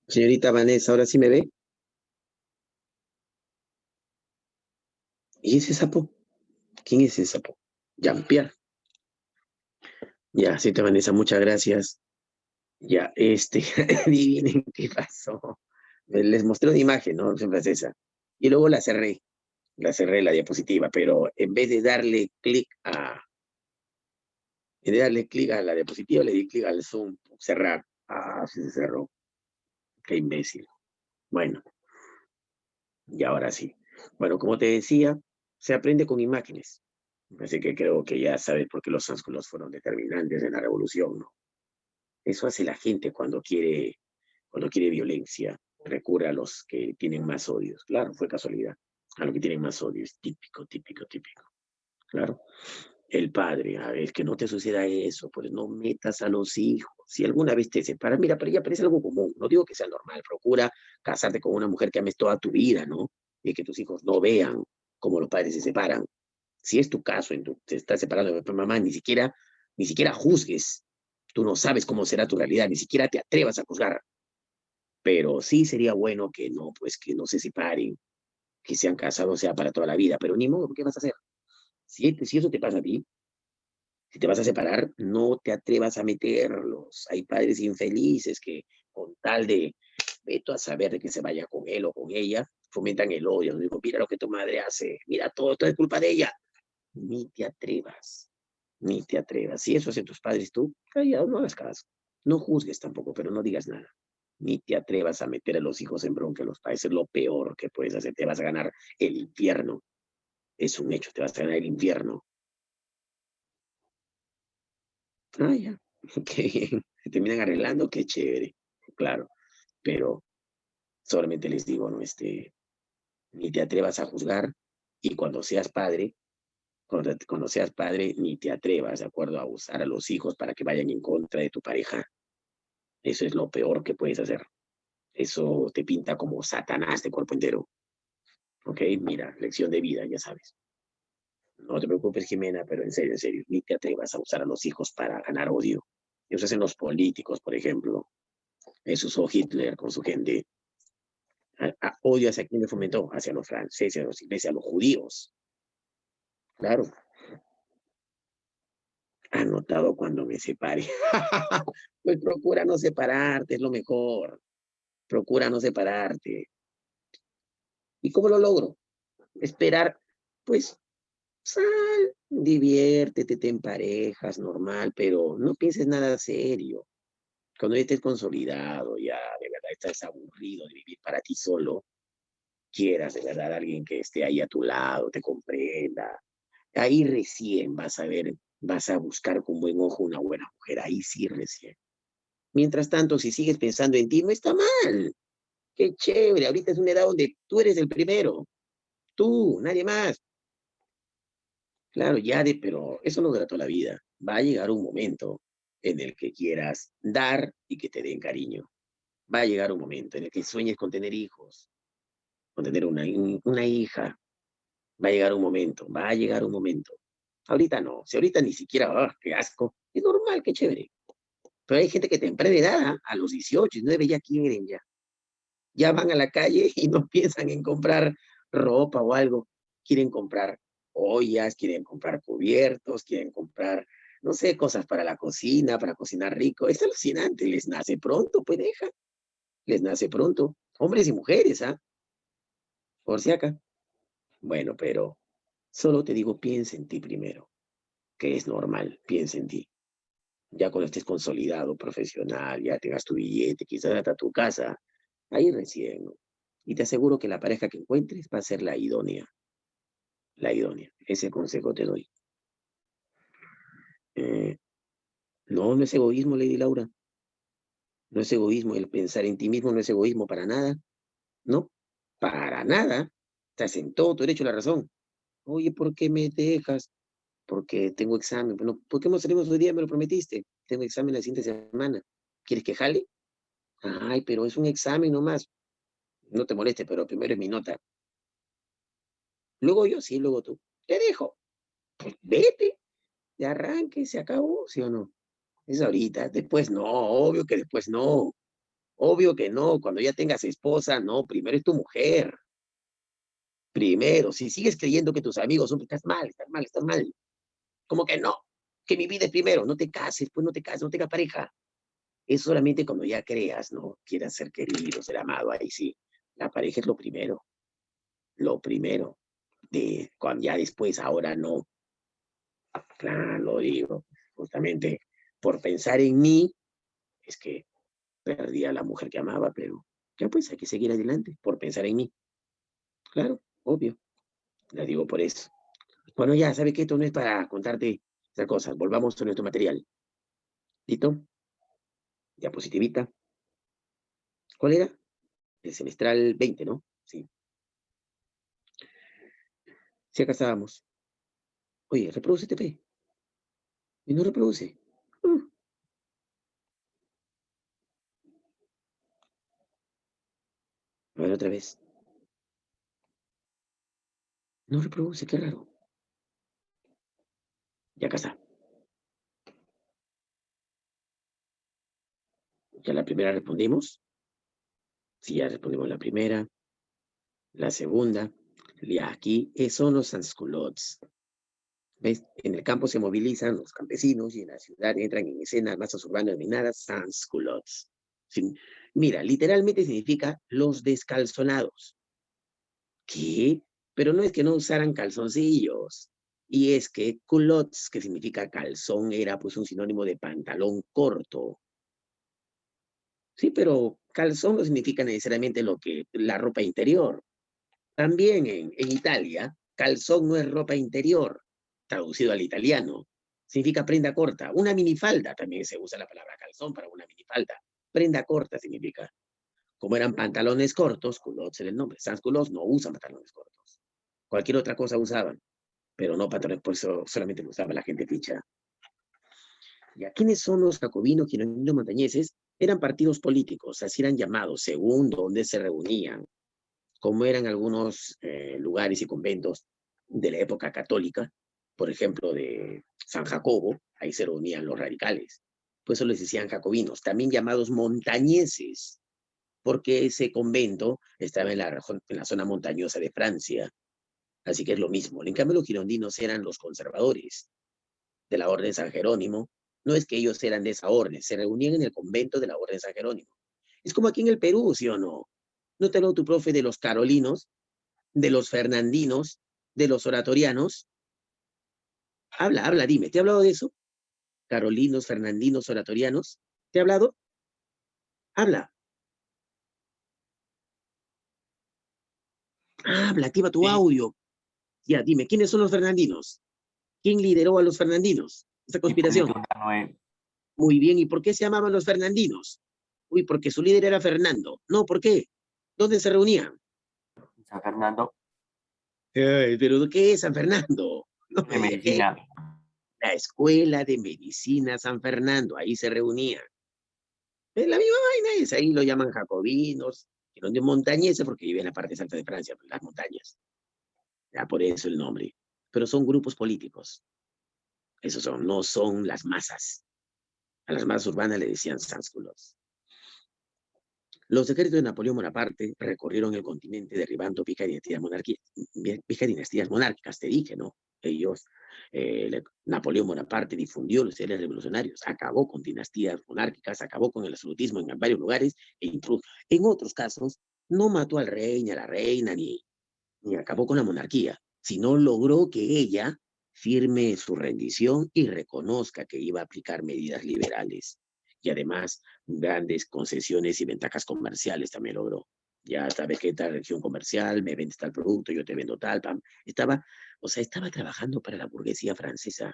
Señorita Vanessa, ¿ahora sí me ve? ¿Y ese sapo? ¿Quién es ese sapo? Jean-Pierre. Ya, señorita Vanessa, muchas gracias. Ya, adivinen qué pasó. Les mostré una imagen, ¿no? En francesa. Y luego la cerré la diapositiva, pero en vez de darle clic a la diapositiva, le di clic al zoom, cerrar. Ah, sí se cerró. Qué imbécil. Bueno, y ahora sí. Bueno, como te decía, se aprende con imágenes. Así que creo que ya sabes por qué los ángulos fueron determinantes en la revolución, ¿no? Eso hace la gente cuando quiere violencia, recurre a los que tienen más odios. Claro, fue casualidad. A los que tienen más odios. Típico, típico, típico. Claro. El padre, a ver, que no te suceda eso, pues no metas a los hijos. Si alguna vez te separas, mira, pero ya parece algo común. No digo que sea normal. Procura casarte con una mujer que ames toda tu vida, ¿no? Y que tus hijos no vean cómo los padres se separan. Si es tu caso, te estás separando de tu mamá, ni siquiera juzgues. Tú no sabes cómo será tu realidad, ni siquiera te atrevas a juzgar. Pero sí sería bueno que no, pues que no se separen, que sean casados, sea para toda la vida. Pero ni modo, ¿qué vas a hacer? Si eso te pasa a ti, si te vas a separar, no te atrevas a meterlos. Hay padres infelices que con tal de, veto a saber de que se vaya con él o con ella, fomentan el odio. No digo, mira lo que tu madre hace, mira, todo es culpa de ella. Ni te atrevas, ni te atrevas. Si eso hacen tus padres, tú, callado, no hagas caso. No juzgues tampoco, pero no digas nada. Ni te atrevas a meter a los hijos en bronca a los padres. Es lo peor que puedes hacer. Te vas a ganar el infierno. Es un hecho, te vas a ganar el infierno. Ah, ya. Qué bien. Se terminan arreglando, qué chévere. Claro. Pero solamente les digo, no, ni te atrevas a juzgar. Y cuando seas padre, ni te atrevas, ¿de acuerdo? A usar a los hijos para que vayan en contra de tu pareja. Eso es lo peor que puedes hacer. Eso te pinta como Satanás de cuerpo entero. ¿Ok? Mira, lección de vida, ya sabes. No te preocupes, Jimena, pero en serio, ni te atrevas a usar a los hijos para ganar odio. Eso hacen los políticos, por ejemplo. Eso usó Hitler con su gente. Odio hacia quien le fomentó, hacia los franceses, a los ingleses, a los judíos. Claro, anotado cuando me separe. Pues procura no separarte, es lo mejor. Procura no separarte. ¿Y cómo lo logro? Esperar, pues, sal, diviértete, ten parejas, normal, pero no pienses nada serio. Cuando ya estés consolidado, ya de verdad estás aburrido de vivir para ti solo, quieras de verdad alguien que esté ahí a tu lado, te comprenda. Ahí recién vas a ver, vas a buscar con buen ojo una buena mujer, ahí sí recién. Mientras tanto, si sigues pensando en ti, no está mal. Qué chévere, ahorita es una edad donde tú eres el primero, tú, nadie más. Claro, pero eso no dura toda la vida. Va a llegar un momento en el que quieras dar y que te den cariño. Va a llegar un momento en el que sueñes con tener hijos, con tener una hija. Va a llegar un momento, va a llegar un momento. Ahorita no, si ahorita ni siquiera, qué asco. Es normal, qué chévere. Pero hay gente que temprana edad, a los 18, 19 ya quieren, ya. Ya van a la calle y no piensan en comprar ropa o algo. Quieren comprar ollas, quieren comprar cubiertos, quieren comprar, no sé, cosas para la cocina, para cocinar rico. Es alucinante, les nace pronto, pues deja, les nace pronto. Hombres y mujeres, ¿ah? Por si acá. Bueno, pero solo te digo, piensa en ti primero, que es normal, piensa en ti. Ya cuando estés consolidado, profesional, ya tengas tu billete, quizás hasta tu casa, ahí recién, ¿no? Y te aseguro que la pareja que encuentres va a ser la idónea, la idónea. Ese consejo te doy. Eh, no, no es egoísmo, Lady Laura. No es egoísmo. El pensar en ti mismo no es egoísmo para nada. No, para nada. Estás en todo tu derecho a la razón. Oye, ¿por qué me dejas? Porque tengo examen. Bueno, ¿por qué no salimos hoy día? Me lo prometiste. Tengo examen la siguiente semana. ¿Quieres que jale? Ay, pero es un examen nomás. No te moleste, pero primero es mi nota. Luego yo, sí, luego tú. Te dejo. Pues vete. De arranque, se acabó, ¿sí o no? Es ahorita. Después no, obvio que después no. Obvio que no, cuando ya tengas esposa, no, primero es tu mujer. Primero, si sigues creyendo que tus amigos son, estás mal, estás mal, estás mal. Como que no, que mi vida es primero, no te cases, pues no te cases, no tengas pareja. Es solamente cuando ya creas, ¿no? Quieras ser querido, ser amado, ahí sí. La pareja es lo primero. Lo primero. Cuando ya después, ahora no. Claro, lo digo. Justamente por pensar en mí, es que perdí a la mujer que amaba, pero ya pues hay que seguir adelante por pensar en mí. Claro, obvio. La digo por eso. Bueno, ya, ¿sabe qué? Esto no es para contarte esas cosas. Volvamos a nuestro material. ¿Listo? Diapositivita. ¿Cuál era? El semestral 20, ¿no? Sí. Sí, acá estábamos. Oye, reproduce TP. Y no reproduce. A ver, otra vez. No reproduce, qué raro. Ya acá está. Ya la primera respondimos. Sí, ya respondimos la primera. La segunda. Ya aquí son los sansculottes. ¿Ves? En el campo se movilizan los campesinos y en la ciudad entran en escena masas urbanas dominadas, sansculottes. Sí. Mira, literalmente significa los descalzonados. ¿Qué? Pero no es que no usaran calzoncillos. Y es que culottes, que significa calzón, era pues un sinónimo de pantalón corto. Sí, pero calzón no significa necesariamente la ropa interior. También en Italia, calzón no es ropa interior, traducido al italiano. Significa prenda corta. Una minifalda también se usa la palabra calzón para una minifalda. Prenda corta significa. Como eran pantalones cortos, culottes era el nombre. Sans culottes no usan pantalones cortos. Cualquier otra cosa usaban, pero no pantalones, por eso solamente lo usaba la gente ficha. ¿Y quiénes son los jacobinos, quilombinos, montañeses? Eran partidos políticos, así eran llamados, según donde se reunían, como eran algunos lugares y conventos de la época católica, por ejemplo, de San Jacobo, ahí se reunían los radicales. Por eso les decían jacobinos, también llamados montañeses, porque ese convento estaba en la zona montañosa de Francia, así que es lo mismo. En cambio, los girondinos eran los conservadores de la Orden de San Jerónimo. No es que ellos eran de esa orden, se reunían en el convento de la Orden de San Jerónimo. Es como aquí en el Perú, ¿sí o no? ¿No te habló tu profe de los carolinos, de los fernandinos, de los oratorianos? Habla, dime, ¿te he hablado de eso? Carolinos, fernandinos, oratorianos. ¿Te he hablado? Habla. Habla, activa tu Sí, audio. Ya, dime, ¿quiénes son los fernandinos? ¿Quién lideró a los fernandinos? Esta conspiración. Hipólito Unanue, Muy bien, ¿y por qué se llamaban los fernandinos? Uy, porque su líder era Fernando. No, ¿por qué? ¿Dónde se reunían? San Fernando ¿Pero qué es San Fernando? No de me digas que Medicina. la Escuela de Medicina San Fernando, ahí se reunían. Es la misma vaina es, ahí lo llaman jacobinos, que son de montañeses porque viven en la parte alta de Francia, pues, las montañas. Ya por eso el nombre. Pero son grupos políticos. Esos son, no son las masas. A las masas urbanas le decían sánsculos. Los ejércitos de Napoleón Bonaparte recorrieron el continente derribando picas dinastías monárquicas, te dije, ¿no? Ellos, Napoleón Bonaparte difundió los ideales revolucionarios, acabó con dinastías monárquicas, acabó con el absolutismo en varios lugares, e incluso en otros casos no mató al rey, ni a la reina, ni acabó con la monarquía, sino logró que ella firme su rendición y reconozca que iba a aplicar medidas liberales. Y además, grandes concesiones y ventajas comerciales también logró. Ya sabes que esta región comercial, me vendes tal producto, yo te vendo tal, pam. Estaba trabajando para la burguesía francesa.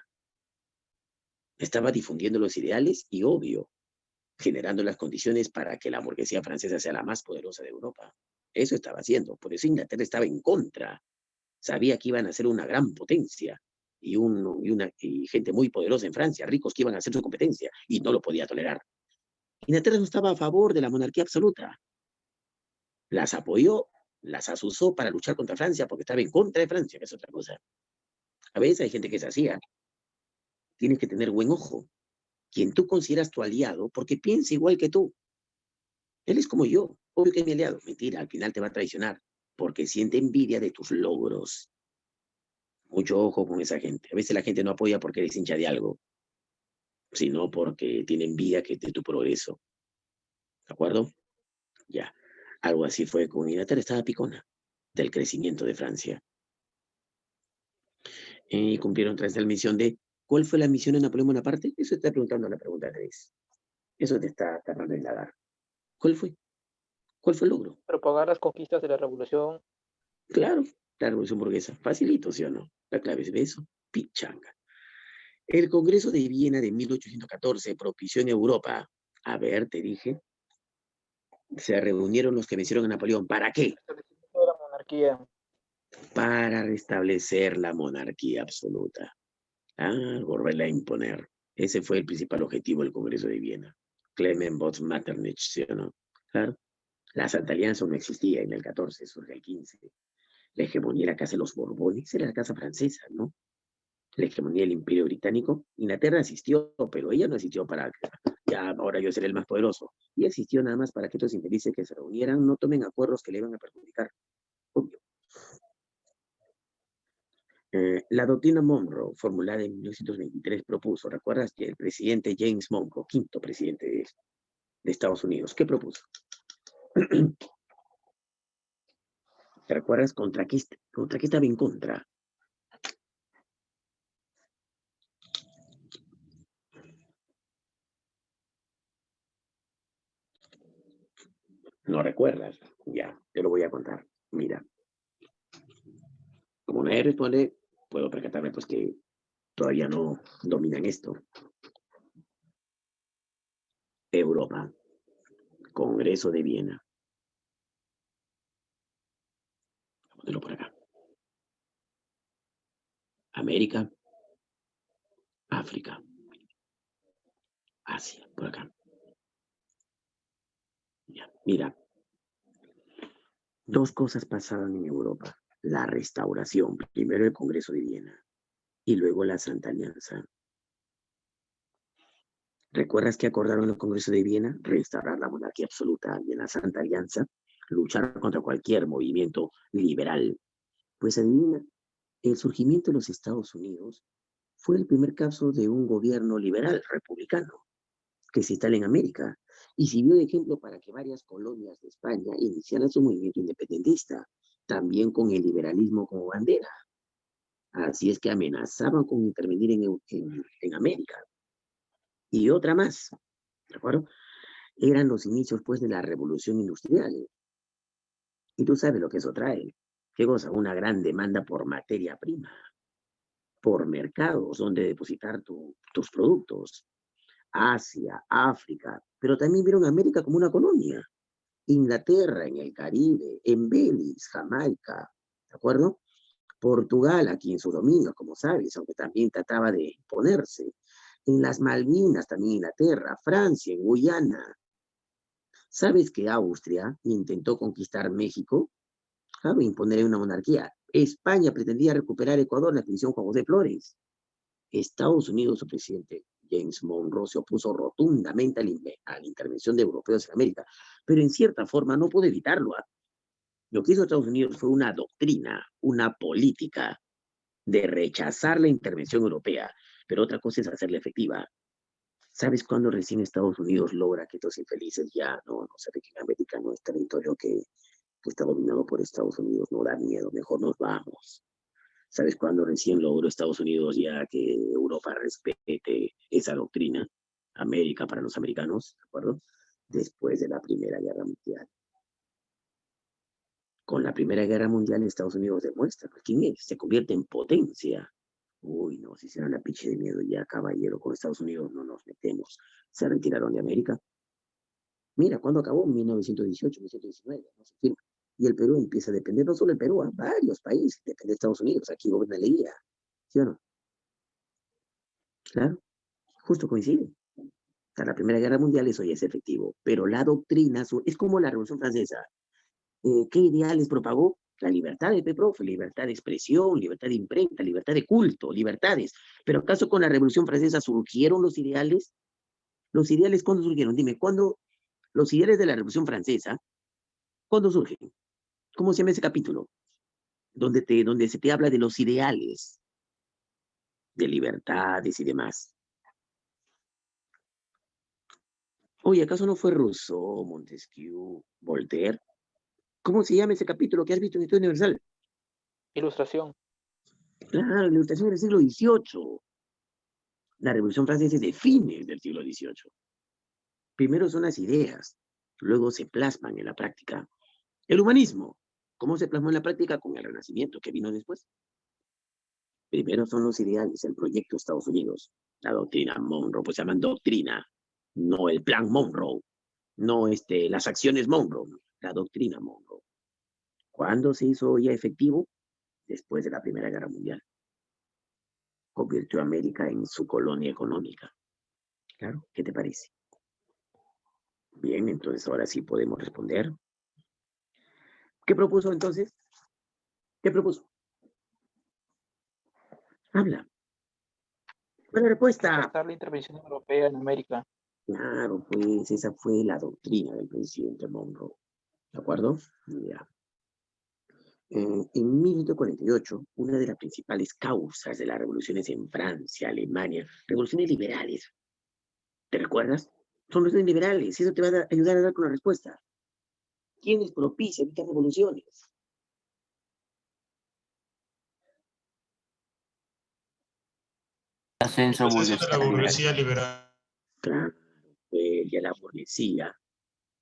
Estaba difundiendo los ideales y, obvio, generando las condiciones para que la burguesía francesa sea la más poderosa de Europa. Eso estaba haciendo. Por eso Inglaterra estaba en contra. Sabía que iban a ser una gran potencia y gente muy poderosa en Francia, ricos que iban a hacer su competencia, y no lo podía tolerar. Inglaterra no estaba a favor de la monarquía absoluta. Las apoyó, las asusó para luchar contra Francia porque estaba en contra de Francia, que es otra cosa. A veces hay gente que se hacía. Tienes que tener buen ojo. Quien tú consideras tu aliado, porque piensa igual que tú. Él es como yo, obvio que es mi aliado. Mentira, al final te va a traicionar, porque siente envidia de tus logros. Mucho ojo con esa gente. A veces la gente no apoya porque eres hincha de algo, sino porque tiene envidia de tu progreso. ¿De acuerdo? Ya. Algo así fue con Inglaterra, estaba picona del crecimiento de Francia. Y cumplieron tras la misión de, ¿cuál fue la misión de Napoleón Bonaparte? Eso te está preguntando la pregunta 3. Eso te está tratando de indagar. ¿Cuál fue? ¿Cuál fue el logro? Propagar las conquistas de la revolución. Claro, la revolución burguesa. Facilito, ¿sí o no? La clave es eso, pichanga. El Congreso de Viena de 1814 propició en Europa, a ver, te dije, se reunieron los que vencieron a Napoleón. ¿Para qué? Establecimiento de la monarquía. Para restablecer la monarquía absoluta. Volverla a imponer. Ese fue el principal objetivo del Congreso de Viena. Clement von Metternich, ¿sí o no? Claro. La Santa Alianza no existía en el 14, surge el 15. La hegemonía de la Casa de los Borbones era la Casa francesa, ¿no? La hegemonía del Imperio Británico. Inglaterra asistió, pero ella no asistió para, ya ahora yo seré el más poderoso. Y asistió nada más para que estos infelices que se reunieran no tomen acuerdos que le iban a perjudicar. Obvio. La doctrina Monroe, formulada en 1923, propuso, ¿recuerdas? Que el presidente James Monroe, quinto presidente de Estados Unidos, ¿qué propuso? ¿Te recuerdas contra qué estaba en contra? No recuerdas. Ya, te lo voy a contar. Mira. Como nadie responde, puedo percatarme pues que todavía no dominan esto. Europa. Congreso de Viena. Vamos a ponerlo por acá. América. África. Asia, por acá. Ya, mira. Dos cosas pasaban en Europa. La restauración, primero el Congreso de Viena y luego la Santa Alianza. ¿Recuerdas que acordaron en el Congreso de Viena? Restaurar la monarquía absoluta y en la Santa Alianza luchar contra cualquier movimiento liberal. Pues adivina, el surgimiento de los Estados Unidos fue el primer caso de un gobierno liberal republicano que se instala en América y sirvió de ejemplo para que varias colonias de España iniciaran su movimiento independentista, también con el liberalismo como bandera. Así es que amenazaban con intervenir en América. Y otra más, ¿de acuerdo? Eran los inicios pues de la revolución industrial. Y tú sabes lo que eso trae. ¿Qué cosa? Una gran demanda por materia prima, por mercados donde depositar tus productos. Asia, África, pero también vieron a América como una colonia. Inglaterra en el Caribe, en Belice, Jamaica, ¿de acuerdo? Portugal aquí en sus dominios, como sabes, aunque también trataba de imponerse. En las Malvinas también Inglaterra, Francia, en Guyana. ¿Sabes que Austria intentó conquistar México? Claro, imponer una monarquía. España pretendía recuperar Ecuador en la expedición Juan José Flores. Estados Unidos, su presidente James Monroe, se opuso rotundamente a la intervención de europeos en América, pero en cierta forma no pudo evitarlo. Lo que hizo Estados Unidos fue una doctrina, una política de rechazar la intervención europea, pero otra cosa es hacerla efectiva. ¿Sabes cuándo recién Estados Unidos logra que estos infelices ya no sabe que América no es territorio que está dominado por Estados Unidos? No da miedo, mejor nos vamos. ¿Sabes cuándo recién logró Estados Unidos ya que Europa respete esa doctrina? América para los americanos, ¿de acuerdo? Después de la Primera Guerra Mundial. Con la Primera Guerra Mundial, Estados Unidos demuestra quién es, se convierte en potencia. Uy, no, si hicieron la piche de miedo ya, caballero, con Estados Unidos no nos metemos. Se retiraron de América. Mira, ¿cuándo acabó? 1918, 1919, no se firma. Y el Perú empieza a depender, no solo el Perú, a varios países, depende de Estados Unidos, aquí gobierna la guía, ¿sí o no? Claro, justo coincide. O sea, la Primera Guerra Mundial eso ya es efectivo, pero la doctrina es como la Revolución Francesa. ¿Qué ideales propagó? La libertad de profe, libertad de expresión, libertad de imprenta, libertad de culto, libertades. Pero ¿acaso con la Revolución Francesa surgieron los ideales? ¿Los ideales cuándo surgieron? Dime, ¿cuándo los ideales de la Revolución Francesa, ¿cuándo surgen? ¿Cómo se llama ese capítulo? Donde se te habla de los ideales, de libertades y demás. Oye, ¿acaso no fue Rousseau, Montesquieu, Voltaire? ¿Cómo se llama ese capítulo que has visto en Historia Universal? Ilustración. Claro, la Ilustración del siglo XVIII. La Revolución Francesa es de fines del siglo XVIII. Primero son las ideas, luego se plasman en la práctica. El humanismo, ¿cómo se plasmó en la práctica? Con el Renacimiento, que vino después. Primero son los ideales, el proyecto de Estados Unidos, la doctrina Monroe, pues se llaman doctrina, no el plan Monroe, no las acciones Monroe, la doctrina Monroe. ¿Cuándo se hizo ya efectivo? Después de la Primera Guerra Mundial. Convirtió a América en su colonia económica. Claro, ¿qué te parece? Bien, entonces ahora sí podemos responder. ¿Qué propuso entonces? ¿Qué propuso? Habla. ¿Cuál es la respuesta? Rechazar la intervención europea en América. Claro, pues esa fue la doctrina del presidente Monroe. ¿De acuerdo? Ya. En 1848, una de las principales causas de las revoluciones en Francia, Alemania, revoluciones liberales, ¿te recuerdas? Son revoluciones liberales, eso te va a ayudar a dar con la respuesta. ¿Quiénes propician estas revoluciones? Ascenso El proceso de la burguesía burguesía liberal. Claro, pues ya la burguesía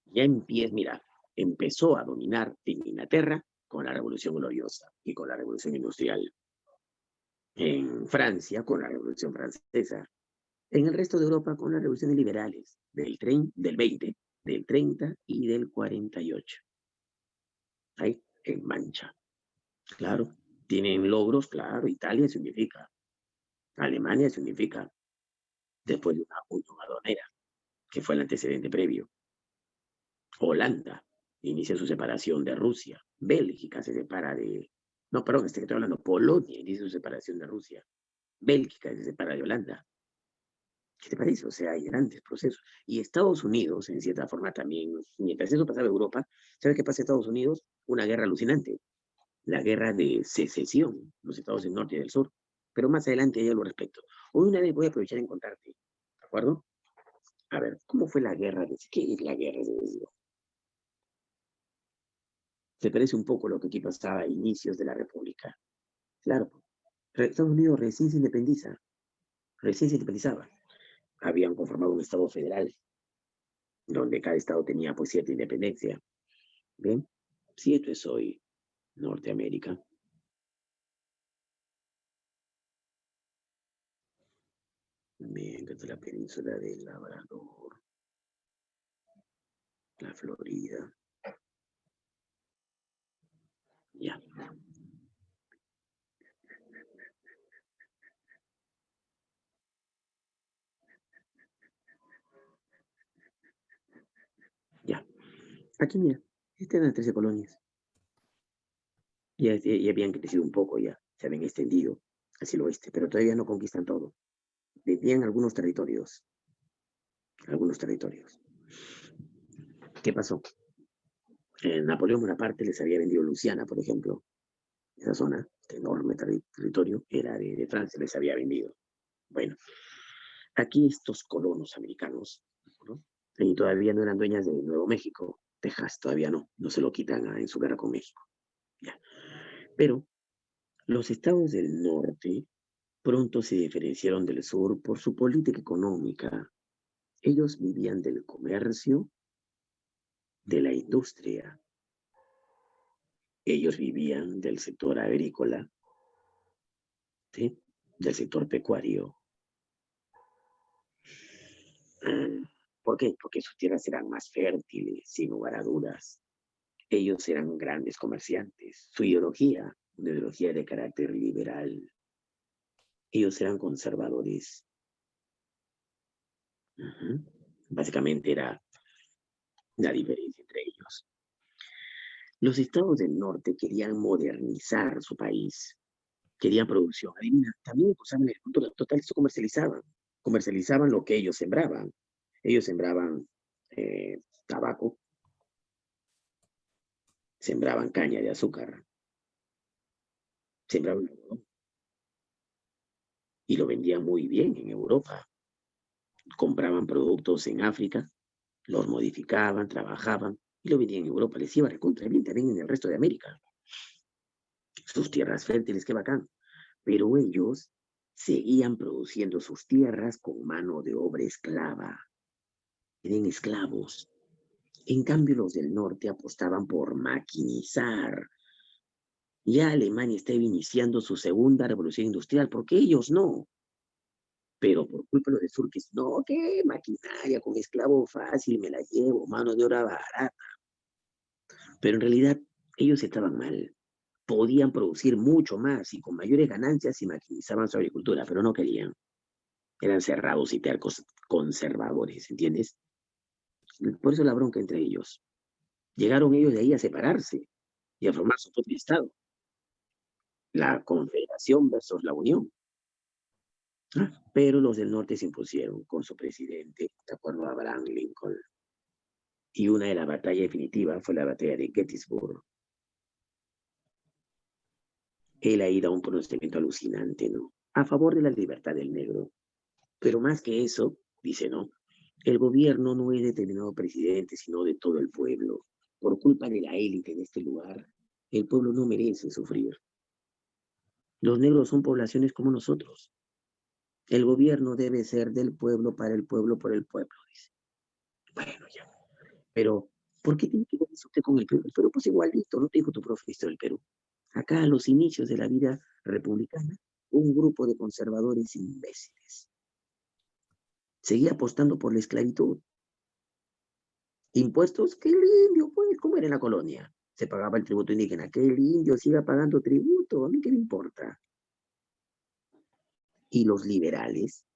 ya empieza, mira, empezó a dominar en Inglaterra con la Revolución Gloriosa y con la Revolución Industrial. En Francia con la Revolución Francesa. En el resto de Europa con las revoluciones liberales del 20, del 30 y del 48. Ahí, en mancha. Claro, tienen logros, claro, Italia se unifica, Alemania se unifica, después de una unión aduanera, que fue el antecedente previo. Holanda inicia su separación de Rusia, Bélgica se separa de, no, perdón, estoy hablando, Polonia inicia su separación de Rusia, Bélgica se separa de Holanda. ¿Qué te parece? O sea, hay grandes procesos. Y Estados Unidos, en cierta forma, también, mientras eso pasaba en Europa, ¿sabes qué pasa en Estados Unidos? Una guerra alucinante. La guerra de secesión, los estados del norte y del sur. Pero más adelante hay algo al respecto. Hoy una vez voy a aprovechar en contarte, ¿de acuerdo? A ver, ¿cómo fue la guerra de ¿qué es la guerra de secesión? Se parece un poco a lo que aquí pasaba a inicios de la República. Claro, Estados Unidos recién se independizaba. Habían conformado un estado federal, donde cada estado tenía pues cierta independencia. ¿Ven? Si esto es hoy Norteamérica. Me encanta la península del Labrador, la Florida. Ya. Ya. Aquí mira, estas eran las 13 colonias. Ya habían crecido un poco, ya se habían extendido hacia el oeste, pero todavía no conquistan todo. Tenían algunos territorios. Algunos territorios. ¿Qué pasó? Napoleón Bonaparte les había vendido Luisiana, por ejemplo. Esa zona, este enorme territorio, era de Francia, les había vendido. Bueno, aquí estos colonos americanos, ¿no? Y todavía no eran dueñas de Nuevo México, Texas, todavía no se lo quitan en su guerra con México. Ya. Pero los estados del norte pronto se diferenciaron del sur por su política económica. Ellos vivían del comercio, de la industria. Ellos vivían del sector agrícola, ¿sí? Del sector pecuario. ¿Por qué? Porque sus tierras eran más fértiles, sin lugar a dudas. Ellos eran grandes comerciantes. Su ideología, una ideología de carácter liberal. Ellos eran conservadores. Básicamente era la diferencia entre ellos. Los estados del norte querían modernizar su país. Querían producción. Adivina, también impulsaban el agricultura. Total, eso comercializaban. Comercializaban lo que ellos sembraban. Ellos sembraban tabaco, sembraban caña de azúcar, sembraban algodón y lo vendían muy bien en Europa. Compraban productos en África, los modificaban, trabajaban y lo vendían en Europa. Les iba recontra bien también en el resto de América. Sus tierras fértiles, qué bacán. Pero ellos seguían produciendo sus tierras con mano de obra esclava. Eran esclavos. En cambio, los del norte apostaban por maquinizar. Ya Alemania estaba iniciando su segunda revolución industrial, porque ellos no. Pero por culpa de los del sur, que no, qué maquinaria, con esclavo fácil me la llevo, mano de obra barata. Pero en realidad ellos estaban mal. Podían producir mucho más y con mayores ganancias si maquinizaban su agricultura, pero no querían. Eran cerrados y tercos conservadores, ¿entiendes? Por eso la bronca entre ellos. Llegaron ellos de ahí a separarse y a formar su propio Estado. La Confederación versus la Unión. Pero los del norte se impusieron con su presidente, de acuerdo a Abraham Lincoln. Y una de las batallas definitivas fue la batalla de Gettysburg. Él ha ido a un pronunciamiento alucinante, ¿no? A favor de la libertad del negro. Pero más que eso, dice, no, el gobierno no es determinado presidente, sino de todo el pueblo. Por culpa de la élite en este lugar, el pueblo no merece sufrir. Los negros son poblaciones como nosotros. El gobierno debe ser del pueblo, para el pueblo, por el pueblo, dice. Bueno, ya. Pero, ¿por qué tiene que ver eso usted con el Perú? El Perú, pues igualito, ¿no te dijo tu profe de historia del Perú? Acá, a los inicios de la vida republicana, un grupo de conservadores imbéciles seguía apostando por la esclavitud. Impuestos, que el indio, pues, ¿cómo era en la colonia? Se pagaba el tributo indígena, que el indio siga pagando tributo, a mí qué me importa. Y los liberales,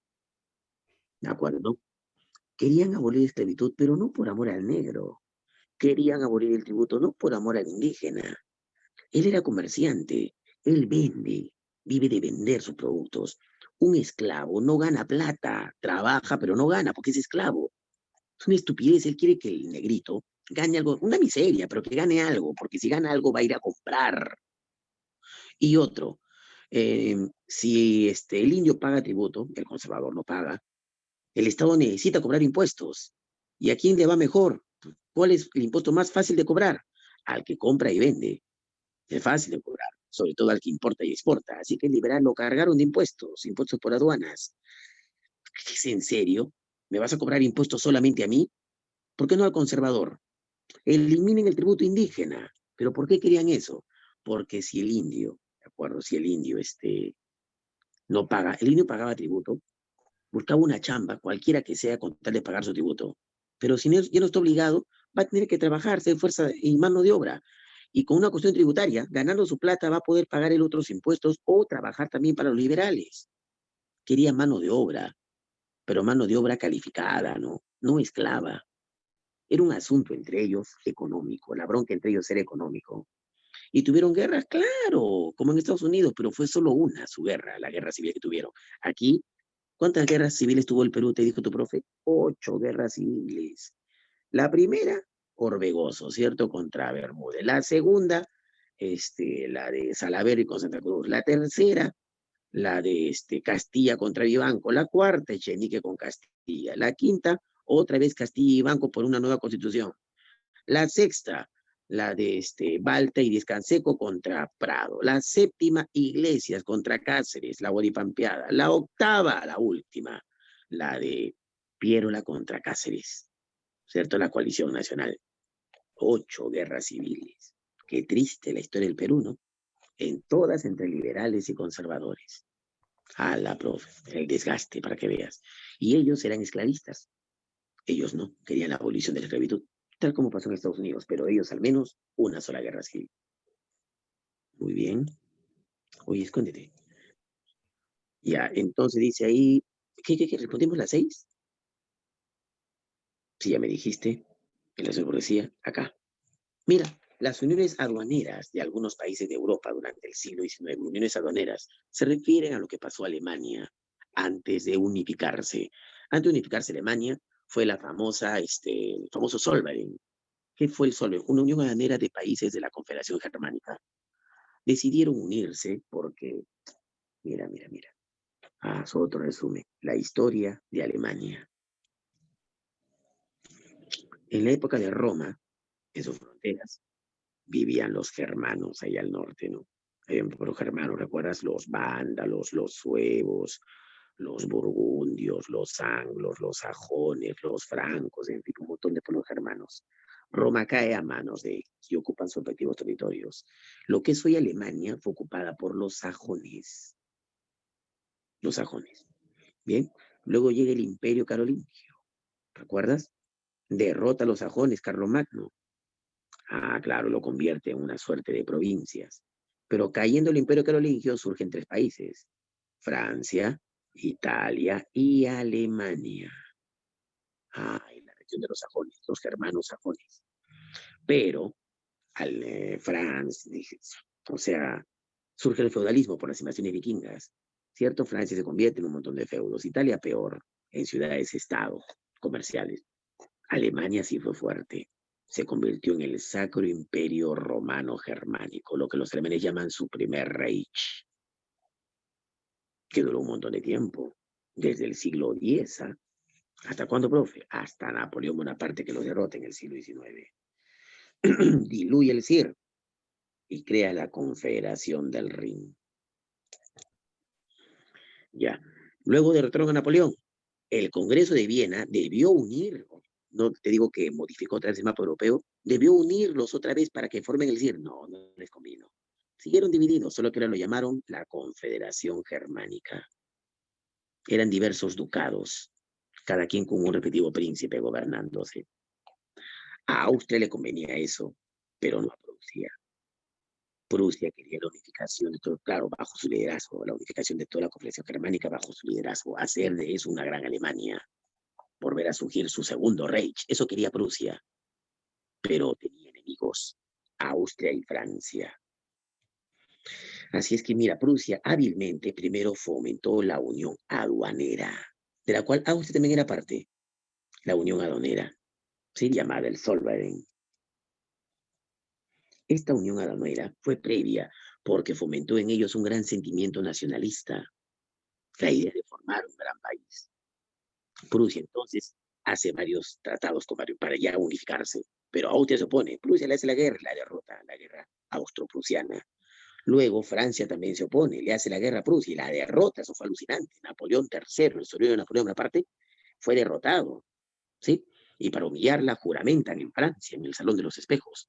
¿de acuerdo? Querían abolir la esclavitud, pero no por amor al negro. Querían abolir el tributo, no por amor al indígena. Él era comerciante, él vende, vive de vender sus productos. Un esclavo no gana plata, trabaja, pero no gana porque es esclavo. Es una estupidez, él quiere que el negrito gane algo, una miseria, pero que gane algo, porque si gana algo va a ir a comprar. Y otro, si el indio paga tributo, el conservador no paga, el Estado necesita cobrar impuestos. ¿Y a quién le va mejor? ¿Cuál es el impuesto más fácil de cobrar? Al que compra y vende. Es fácil de cobrar, sobre todo al que importa y exporta. Así que el liberal lo cargaron de impuestos, impuestos por aduanas. ¿Es en serio? ¿Me vas a cobrar impuestos solamente a mí? ¿Por qué no al conservador? Eliminen el tributo indígena. ¿Pero por qué querían eso? Porque si el indio, ¿de acuerdo? Si el indio no paga, el indio pagaba tributo, buscaba una chamba, cualquiera que sea, con tal de pagar su tributo. Pero si ya no está obligado, va a tener que trabajar, ser fuerza y mano de obra. Y con una cuestión tributaria, ganando su plata, va a poder pagar el otros impuestos o trabajar también para los liberales. Quería mano de obra, pero mano de obra calificada, ¿no? No esclava. Era un asunto entre ellos económico, la bronca entre ellos era económico. Y tuvieron guerras, claro, como en Estados Unidos, pero fue solo una su guerra, la guerra civil que tuvieron. Aquí, ¿cuántas guerras civiles tuvo el Perú? Te dijo tu profe. 8 guerras civiles. La primera, Orbegoso, ¿cierto? Contra Bermúdez. La segunda, la de Salaverry con Santa Cruz. La tercera, la de Castilla contra Vivanco. La cuarta, Echenique con Castilla. La quinta, otra vez Castilla y Vivanco por una nueva constitución. La sexta, la de Balta y Descanseco contra Prado. La séptima, Iglesias contra Cáceres, la Guaripampeada. La octava, la última, la de Piérola contra Cáceres, ¿cierto? La coalición nacional. 8 guerras civiles. Qué triste la historia del Perú, ¿no? En todas entre liberales y conservadores. A la profe, el desgaste, para que veas. Y ellos eran esclavistas. Ellos no, querían la abolición de la esclavitud, tal como pasó en Estados Unidos, pero ellos al menos una sola guerra civil. Muy bien. Oye, escóndete. Ya, entonces dice ahí, ¿qué? ¿Respondimos las 6? Sí, ya me dijiste, en la burguesía, acá. Mira, las uniones aduaneras de algunos países de Europa durante el siglo XIX, uniones aduaneras, se refieren a lo que pasó a Alemania antes de unificarse. Antes de unificarse Alemania, fue la famosa, el famoso Solvaren. ¿Qué fue el Solvaren? Una unión aduanera de países de la Confederación Germánica. Decidieron unirse porque, mira. Solo otro resumen. La historia de Alemania. En la época de Roma, en sus fronteras, vivían los germanos allá al norte, ¿no? Por los germanos, ¿recuerdas? Los vándalos, los suevos, los burgundios, los anglos, los sajones, los francos, en fin, un montón de pueblos germanos. Roma cae a manos de ellos y ocupan sus respectivos territorios. Lo que es hoy Alemania fue ocupada por los sajones. Los sajones. Bien, luego llega el Imperio Carolingio. ¿Recuerdas? Derrota a los sajones, Carlomagno. Claro, lo convierte en una suerte de provincias. Pero cayendo el Imperio Carolingio surgen tres países: Francia, Italia y Alemania. Y la región de los sajones, los germanos sajones. Pero Francia, o sea, surge el feudalismo por las invasiones vikingas. ¿Cierto? Francia se convierte en un montón de feudos. Italia peor, en ciudades-estado comerciales. Alemania sí fue fuerte. Se convirtió en el Sacro Imperio Romano Germánico, lo que los alemanes llaman su primer Reich, que duró un montón de tiempo, desde el siglo X. ¿Hasta cuándo, profe? Hasta Napoleón Bonaparte, que los derrota en el siglo XIX. Diluye el CIR y crea la Confederación del Rin. Ya. Luego derrotaron a Napoleón. El Congreso de Viena debió unir, no te digo que modificó otra vez el mapa europeo, debió unirlos otra vez para que formen el CIR. No les convino. Siguieron divididos, solo que ahora lo llamaron la Confederación Germánica. Eran diversos ducados, cada quien con un respectivo príncipe gobernándose. A Austria le convenía eso, pero no a Prusia. Prusia quería la unificación de todo, claro, bajo su liderazgo, la unificación de toda la Confederación Germánica bajo su liderazgo, hacer de eso una gran Alemania, volver a surgir su segundo Reich. Eso quería Prusia, pero tenía enemigos, Austria y Francia. Así es que, mira, Prusia hábilmente primero fomentó la unión aduanera, de la cual Austria también era parte, la unión aduanera, ¿sí? Llamada el Zollverein. Esta unión aduanera fue previa porque fomentó en ellos un gran sentimiento nacionalista, la idea de formar un gran país. Prusia entonces hace varios tratados con varios para ya unificarse, pero Austria se opone. Prusia le hace la guerra, la derrota, la guerra austro-prusiana. Luego Francia también se opone, le hace la guerra a Prusia y la derrota. Eso fue alucinante. Napoleón III, el sobrino de Napoleón Bonaparte, fue derrotado, ¿sí? Y para humillarla juramentan en Francia, en el Salón de los Espejos.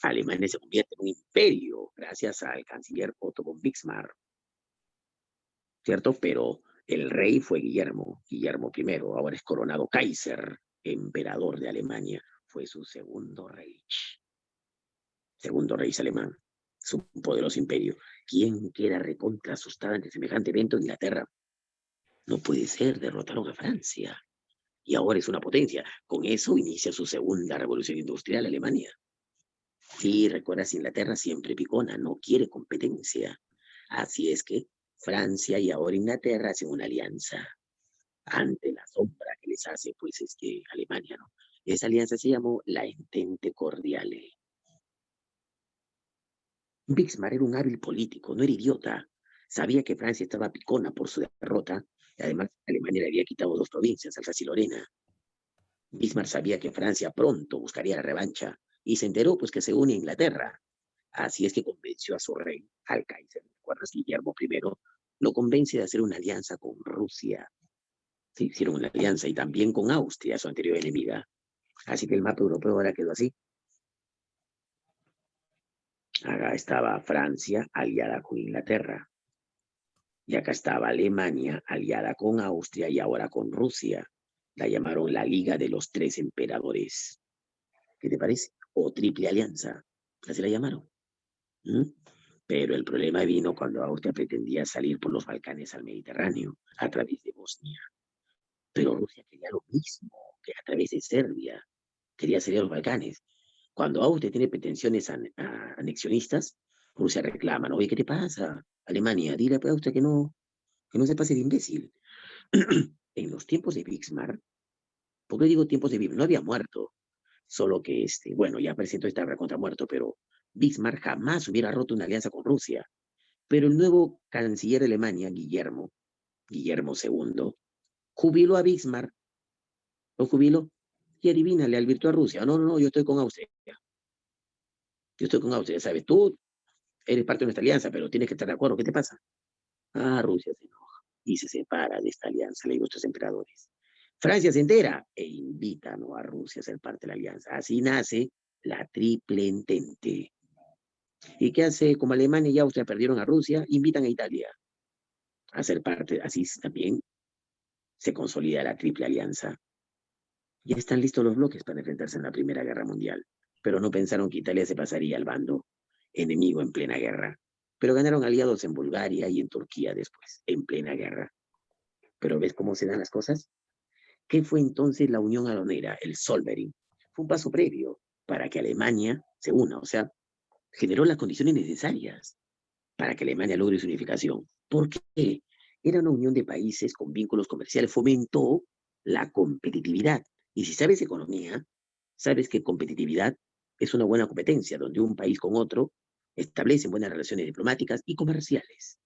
Alemania se convierte en un imperio gracias al canciller Otto von Bismarck, ¿cierto? Pero el rey fue Guillermo I, ahora es coronado Kaiser, emperador de Alemania. Fue su segundo Reich alemán, su poderoso imperio. ¿Quién queda recontra asustada ante semejante evento? Inglaterra. No puede ser, derrotaron a Francia y ahora es una potencia. Con eso inicia su segunda revolución industrial, Alemania. Sí, recuerdas, Inglaterra siempre picona, no quiere competencia. Así es que Francia y ahora Inglaterra hacen una alianza ante la sombra que les hace, pues, Alemania, ¿no? Esa alianza se llamó la Entente Cordiale. Bismarck era un hábil político, no era idiota. Sabía que Francia estaba picona por su derrota, y además Alemania le había quitado 2 provincias, Alsacia y Lorena. Bismarck sabía que Francia pronto buscaría la revancha, y se enteró, pues, que se une a Inglaterra. Así es que convenció a su rey, al Kaiser, ¿recuerdas? Guillermo I, lo convence de hacer una alianza con Rusia. Sí, hicieron una alianza y también con Austria, su anterior enemiga. Así que el mapa europeo ahora quedó así. Acá estaba Francia aliada con Inglaterra. Y acá estaba Alemania aliada con Austria y ahora con Rusia. La llamaron la Liga de los Tres Emperadores. ¿Qué te parece? O Triple Alianza. Así la llamaron. Pero el problema vino cuando Austria pretendía salir por los Balcanes al Mediterráneo a través de Bosnia. Pero Rusia quería lo mismo, que a través de Serbia. Quería salir a los Balcanes. Cuando Austria tiene pretensiones anexionistas, Rusia reclama, ¿no? Oye, ¿qué te pasa? Alemania, dile a Austria que no se pase de imbécil. En los tiempos de Bismarck, ¿Por qué digo tiempos de Bismarck? No había muerto, solo que, bueno, ya presentó estaba recontra muerto, pero Bismarck jamás hubiera roto una alianza con Rusia. Pero el nuevo canciller de Alemania, Guillermo II, jubiló a Bismarck, lo jubiló, y adivina, le advirtió a Rusia, no, no, no, yo estoy con Austria. Yo estoy con Austria, ¿sabes? Tú eres parte de nuestra alianza, pero tienes que estar de acuerdo. ¿Qué te pasa? Ah, Rusia se enoja y se separa de esta alianza, le digo a estos emperadores. Francia se entera e invita, ¿no?, a Rusia a ser parte de la alianza. Así nace la Triple Entente. ¿Y qué hace? Como Alemania y Austria perdieron a Rusia, invitan a Italia a ser parte. Así también se consolida la Triple Alianza. Ya están listos los bloques para enfrentarse en la Primera Guerra Mundial, pero no pensaron que Italia se pasaría al bando enemigo en plena guerra. Pero ganaron aliados en Bulgaria y en Turquía después, en plena guerra. Pero ¿ves cómo se dan las cosas? ¿Qué fue entonces la Unión Aduanera, el Zollverein? Fue un paso previo para que Alemania se una, o sea, generó las condiciones necesarias para que Alemania logre su unificación. ¿Por qué? Era una unión de países con vínculos comerciales, fomentó la competitividad. Y si sabes economía, sabes que competitividad es una buena competencia, donde un país con otro establecen buenas relaciones diplomáticas y comerciales.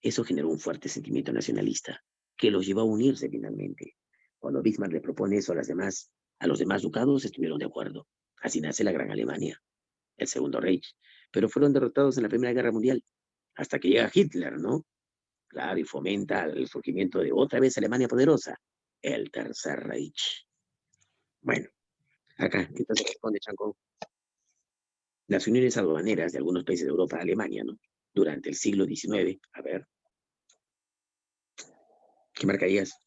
Eso generó un fuerte sentimiento nacionalista, que los llevó a unirse finalmente. Cuando Bismarck le propone eso a los demás ducados, estuvieron de acuerdo. Así nace la Gran Alemania, el Segundo Reich. Pero fueron derrotados en la Primera Guerra Mundial, hasta que llega Hitler, ¿no? Claro, y fomenta el surgimiento de otra vez Alemania poderosa, el Tercer Reich. Bueno, acá, entonces responde Chanco. Las uniones aduaneras de algunos países de Europa, Alemania, ¿no?, durante el siglo XIX, a ver, ¿qué marcarías?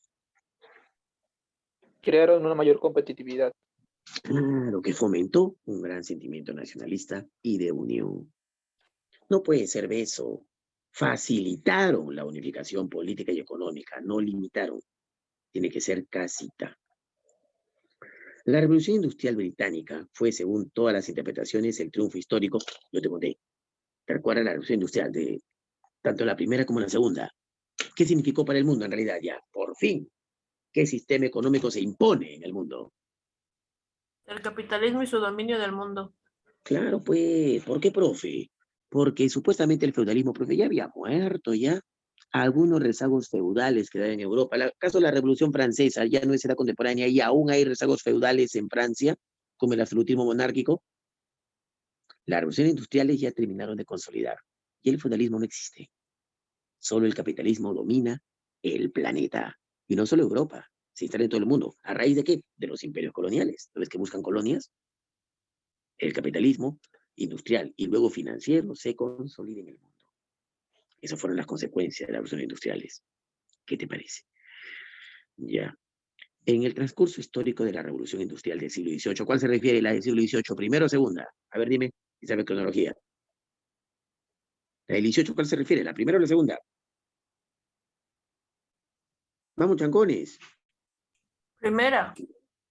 Crearon una mayor competitividad. Claro, que fomentó un gran sentimiento nacionalista y de unión. No puede ser beso. Facilitaron la unificación política y económica, no limitaron. Tiene que ser casita. La Revolución Industrial Británica fue, según todas las interpretaciones, el triunfo histórico. Yo te conté. ¿Te recuerdas la Revolución Industrial de tanto la primera como la segunda? ¿Qué significó para el mundo en realidad ya? Por fin, ¿qué sistema económico se impone en el mundo? El capitalismo y su dominio del mundo. Claro, pues, ¿por qué, profe? Porque supuestamente el feudalismo, profe, ya había muerto ya. Algunos rezagos feudales quedaban en Europa. El caso de la Revolución Francesa ya no es edad contemporánea y aún hay rezagos feudales en Francia, como el absolutismo monárquico. Las revoluciones industriales ya terminaron de consolidar y el feudalismo no existe. Solo el capitalismo domina el planeta. Y no solo Europa, se instala en todo el mundo. ¿A raíz de qué? De los imperios coloniales. ¿No ves que buscan colonias? El capitalismo industrial y luego financiero se consolida en el mundo. Esas fueron las consecuencias de las revoluciones industriales. ¿Qué te parece? Ya. En el transcurso histórico de la revolución industrial del siglo XVIII, ¿cuál se refiere la del siglo XVIII? ¿Primera o segunda? A ver, dime, si sabes cronología. ¿La del XVIII cuál se refiere? ¿La primera o la segunda? Vamos, chancones. Primera.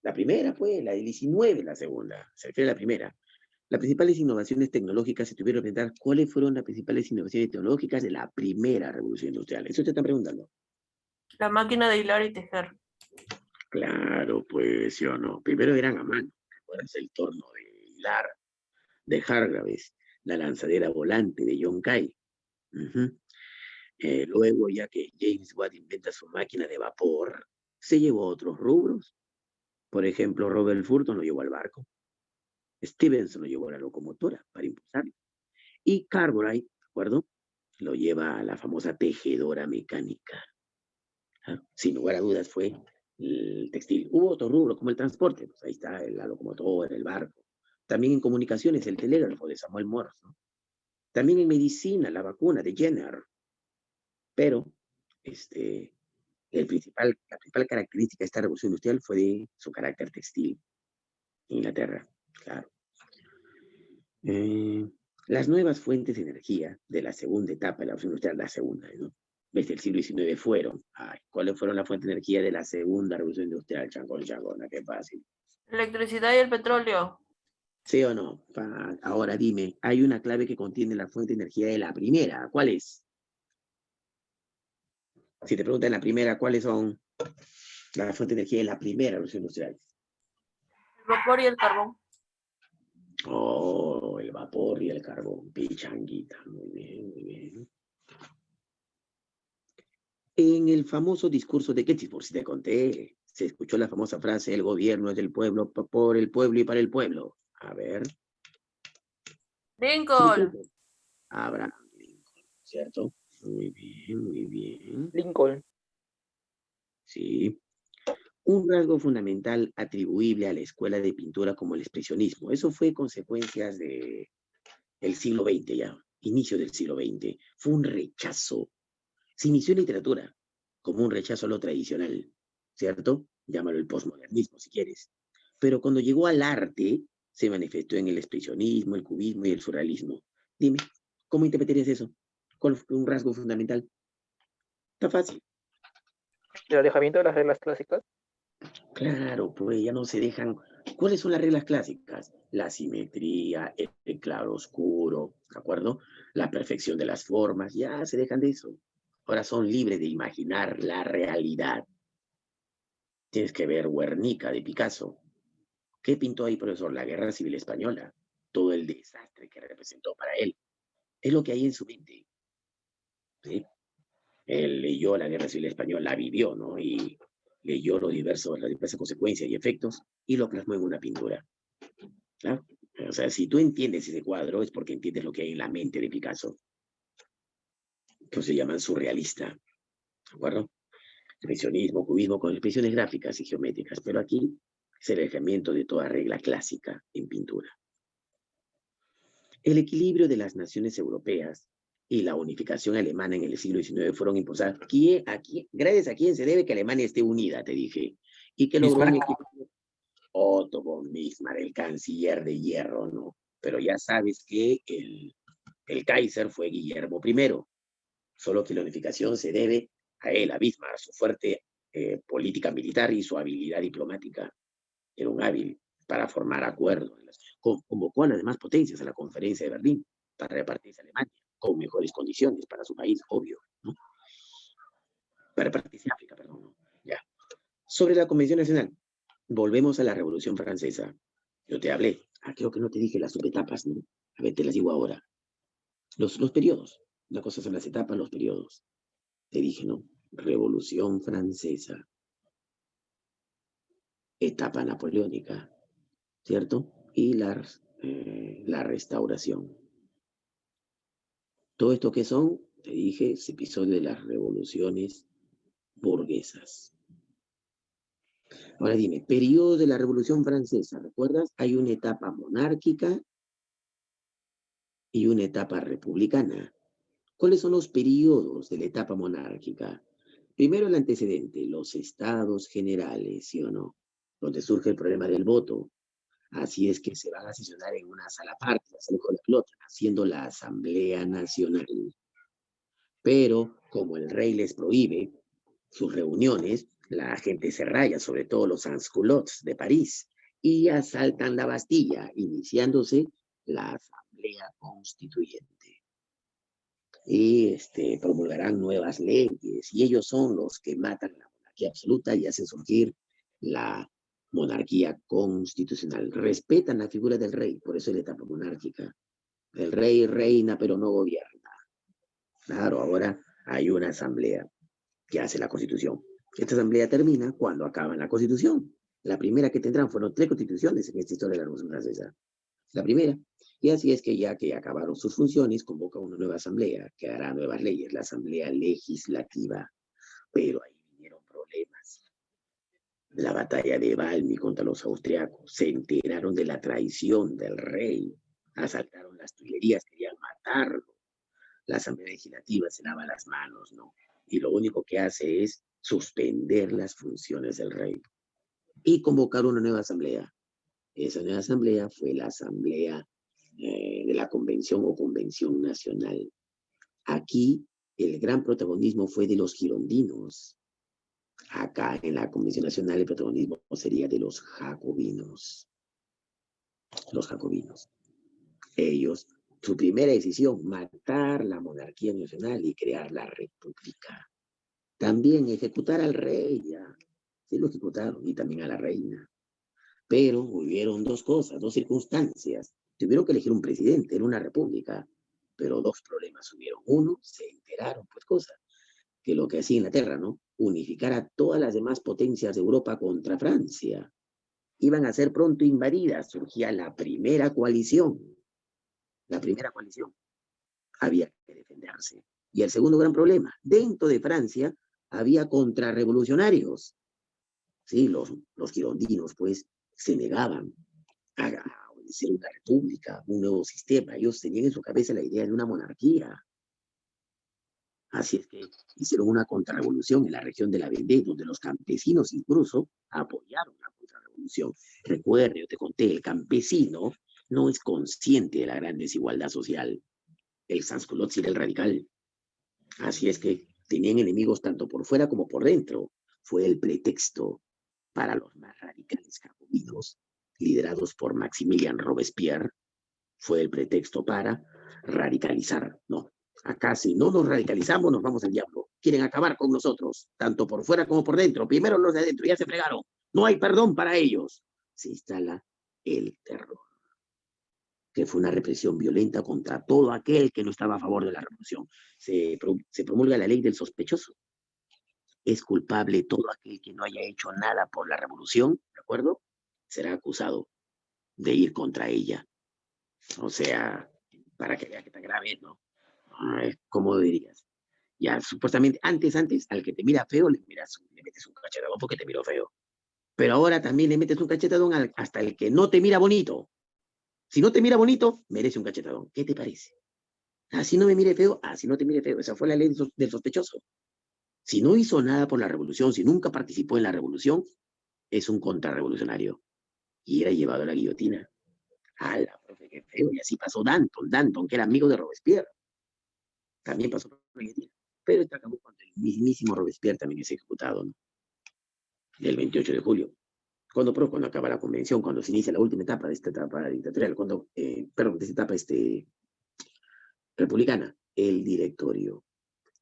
La primera, pues, la del XIX, la segunda. Se refiere a la primera. Las principales innovaciones tecnológicas se tuvieron que preguntar cuáles fueron las principales innovaciones tecnológicas de la primera revolución industrial. Eso te están preguntando. La máquina de hilar y tejer. Claro, pues, ¿sí o no? Primero eran a mano. ¿Recuerdas el torno de hilar de Hargreaves? La lanzadera volante de John Kay. Luego, ya que James Watt inventa su máquina de vapor, se llevó a otros rubros. Por ejemplo, Robert Fulton lo llevó al barco. Stephenson lo llevó a la locomotora para impulsarlo. Y Cartwright, ¿de acuerdo?, lo lleva a la famosa tejedora mecánica. Sin lugar a dudas fue el textil. Hubo otro rubro como el transporte, pues ahí está la locomotora, el barco. También en comunicaciones, el telégrafo de Samuel Morse, ¿no? También en medicina, la vacuna de Jenner. Pero la principal característica de esta revolución industrial fue de su carácter textil. Inglaterra, claro. Las nuevas fuentes de energía de la segunda etapa de la revolución industrial, la segunda, ¿no?, desde el siglo XIX fueron. ¿Cuáles fueron las fuentes de energía de la segunda revolución industrial? Changona, qué fácil. Electricidad y el petróleo. ¿Sí o no? Ahora dime, hay una clave que contiene la fuente de energía de la primera. ¿Cuál es? Si te preguntan la primera, ¿cuáles son? La fuente de energía de la primera revolución industrial. El vapor y el carbón. Oh, el vapor y el carbón. Pichanguita. Muy bien, muy bien. En el famoso discurso de Gettysburg, si te conté, se escuchó la famosa frase, el gobierno es del pueblo, por el pueblo y para el pueblo. A ver. Lincoln. Abraham Lincoln, ¿cierto? Muy bien, muy bien. Lincoln. Sí. Un rasgo fundamental atribuible a la escuela de pintura como el expresionismo. Eso fue consecuencias del siglo XX ya, inicio del siglo XX. Fue un rechazo. Se inició en literatura como un rechazo a lo tradicional, ¿cierto? Llámalo el posmodernismo si quieres. Pero cuando llegó al arte, se manifestó en el expresionismo, el cubismo y el surrealismo. Dime, ¿cómo interpretarías eso? ¿Cuál fue un rasgo fundamental? Está fácil. El alejamiento de las reglas clásicas. Claro, pues ya no se dejan. ¿Cuáles son las reglas clásicas? La simetría, el claro oscuro, ¿de acuerdo? La perfección de las formas, ya se dejan de eso. Ahora son libres de imaginar la realidad. Tienes que ver Guernica de Picasso. ¿Qué pintó ahí, profesor? La Guerra Civil Española. Todo el desastre que representó para él. Es lo que hay en su mente. ¿Sí? Él leyó la Guerra Civil Española, la vivió, ¿no? Y leyó las diversas consecuencias y efectos y lo plasmó en una pintura. ¿Claro? O sea, si tú entiendes ese cuadro es porque entiendes lo que hay en la mente de Picasso, que se llaman surrealista, ¿de acuerdo? Expresionismo, cubismo con expresiones gráficas y geométricas, pero aquí es el alejamiento de toda regla clásica en pintura. El equilibrio de las naciones europeas y la unificación alemana en el siglo XIX fueron impulsadas. Gracias a quién se debe que Alemania esté unida, te dije. Y que logró un equipo. Otto von Bismarck, el canciller de hierro, ¿no? Pero ya sabes que el Kaiser fue Guillermo I, solo que la unificación se debe a él, a Bismarck, su fuerte política militar y su habilidad diplomática. Era un hábil para formar acuerdos. Convocó a las demás potencias a la conferencia de Berlín para repartirse a Alemania con mejores condiciones para su país, obvio, ¿no? Para repartirse África, perdón, ¿no? Ya. Sobre la Convención Nacional, volvemos a la Revolución Francesa. Yo te hablé, creo que no te dije las subetapas, ¿no? A ver, te las digo ahora. Los periodos. Una cosa son las etapas, los periodos. Te dije, ¿no? Revolución Francesa. Etapa napoleónica, ¿cierto? Y la restauración. Todo esto que son, te dije, es episodio de las revoluciones burguesas. Ahora dime, periodo de la Revolución Francesa, ¿recuerdas? Hay una etapa monárquica y una etapa republicana. ¿Cuáles son los periodos de la etapa monárquica? Primero el antecedente, los estados generales, ¿sí o no? Donde surge el problema del voto. Así es que se van a sesionar en una sala aparte, la sala con la otra, haciendo la Asamblea Nacional. Pero como el rey les prohíbe sus reuniones, la gente se raya, sobre todo los sans-culottes de París, y asaltan la Bastilla, iniciándose la Asamblea Constituyente. Y promulgarán nuevas leyes, y ellos son los que matan la monarquía absoluta y hacen surgir la monarquía constitucional. Respetan la figura del rey, por eso es la etapa monárquica. El rey reina, pero no gobierna. Claro, ahora hay una asamblea que hace la constitución. Esta asamblea termina cuando acaba la constitución. La primera que tendrán fueron 3 constituciones en esta historia de la Revolución Francesa. La primera. Y así es que ya que acabaron sus funciones, convoca una nueva asamblea que hará nuevas leyes, la asamblea legislativa. Pero ahí vinieron problemas. La batalla de Valmy contra los austriacos. Se enteraron de la traición del rey. Asaltaron las Tuilerías, querían matarlo. La asamblea legislativa se lava las manos, ¿no? Y lo único que hace es suspender las funciones del rey y convocar una nueva asamblea. Esa nueva asamblea fue la asamblea de la convención o convención nacional. Aquí el gran protagonismo fue de los girondinos. Acá en la convención nacional el protagonismo sería de los jacobinos. Los jacobinos. Ellos, su primera decisión, matar la monarquía nacional y crear la república. También ejecutar al rey, ya. Sí, lo ejecutaron, y también a la reina. Pero hubieron dos cosas, dos circunstancias. Tuvieron que elegir un presidente, era una república, pero dos problemas hubieron. Uno, se enteraron, pues cosa, que lo que hacía Inglaterra, ¿no? Unificar a todas las demás potencias de Europa contra Francia. Iban a ser pronto invadidas, surgía la primera coalición. La primera coalición. Había que defenderse. Y el segundo gran problema, dentro de Francia había contrarrevolucionarios. Sí, los girondinos, pues, se negaban a ser una república, un nuevo sistema. Ellos tenían en su cabeza la idea de una monarquía. Así es que hicieron una contrarrevolución en la región de la Vendée, donde los campesinos incluso apoyaron la contrarrevolución. Recuerde, yo te conté, el campesino no es consciente de la gran desigualdad social. El sans-culotte era el radical. Así es que tenían enemigos tanto por fuera como por dentro. Fue el pretexto para los más radicales jacobinos, liderados por Maximilien Robespierre. Fue el pretexto para radicalizar. No, acá si no nos radicalizamos nos vamos al diablo. Quieren acabar con nosotros, tanto por fuera como por dentro. Primero los de adentro, ya se fregaron. No hay perdón para ellos. Se instala el terror, que fue una represión violenta contra todo aquel que no estaba a favor de la revolución. Se promulga la ley del sospechoso. Es culpable todo aquel que no haya hecho nada por la revolución, ¿de acuerdo? Será acusado de ir contra ella. O sea, para que vea que tan grave es, ¿no? ¿Cómo dirías? Ya, supuestamente, antes, al que te mira feo, le metes un cachetadón porque te miró feo. Pero ahora también le metes un cachetadón hasta el que no te mira bonito. Si no te mira bonito, merece un cachetadón. ¿Qué te parece? Así no me mire feo, así no te mire feo. Esa fue la ley del sospechoso. Si no hizo nada por la revolución, si nunca participó en la revolución, es un contrarrevolucionario. Y era llevado a la guillotina. ¡Hala, profe, qué feo! Y así pasó Danton, que era amigo de Robespierre. También pasó por la guillotina. Pero esto acabó cuando el mismísimo Robespierre también es ejecutado, ¿no? El 28 de julio. Cuando acaba la convención, cuando se inicia la última etapa de esta etapa dictatorial, de esta etapa republicana, el directorio.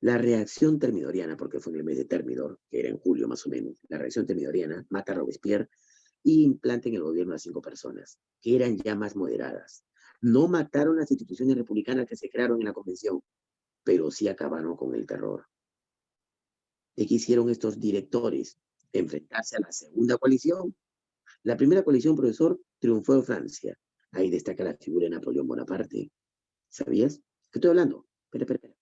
La reacción termidoriana, porque fue en el mes de Termidor, que era en julio más o menos, la reacción termidoriana mata a Robespierre y implanta en el gobierno a 5 personas, que eran ya más moderadas. No mataron las instituciones republicanas que se crearon en la convención, pero sí acabaron con el terror. ¿De qué hicieron estos directores? Enfrentarse a la segunda coalición. La primera coalición, profesor, triunfó en Francia. Ahí destaca la figura de Napoleón Bonaparte. ¿Sabías? ¿Qué estoy hablando? Espera.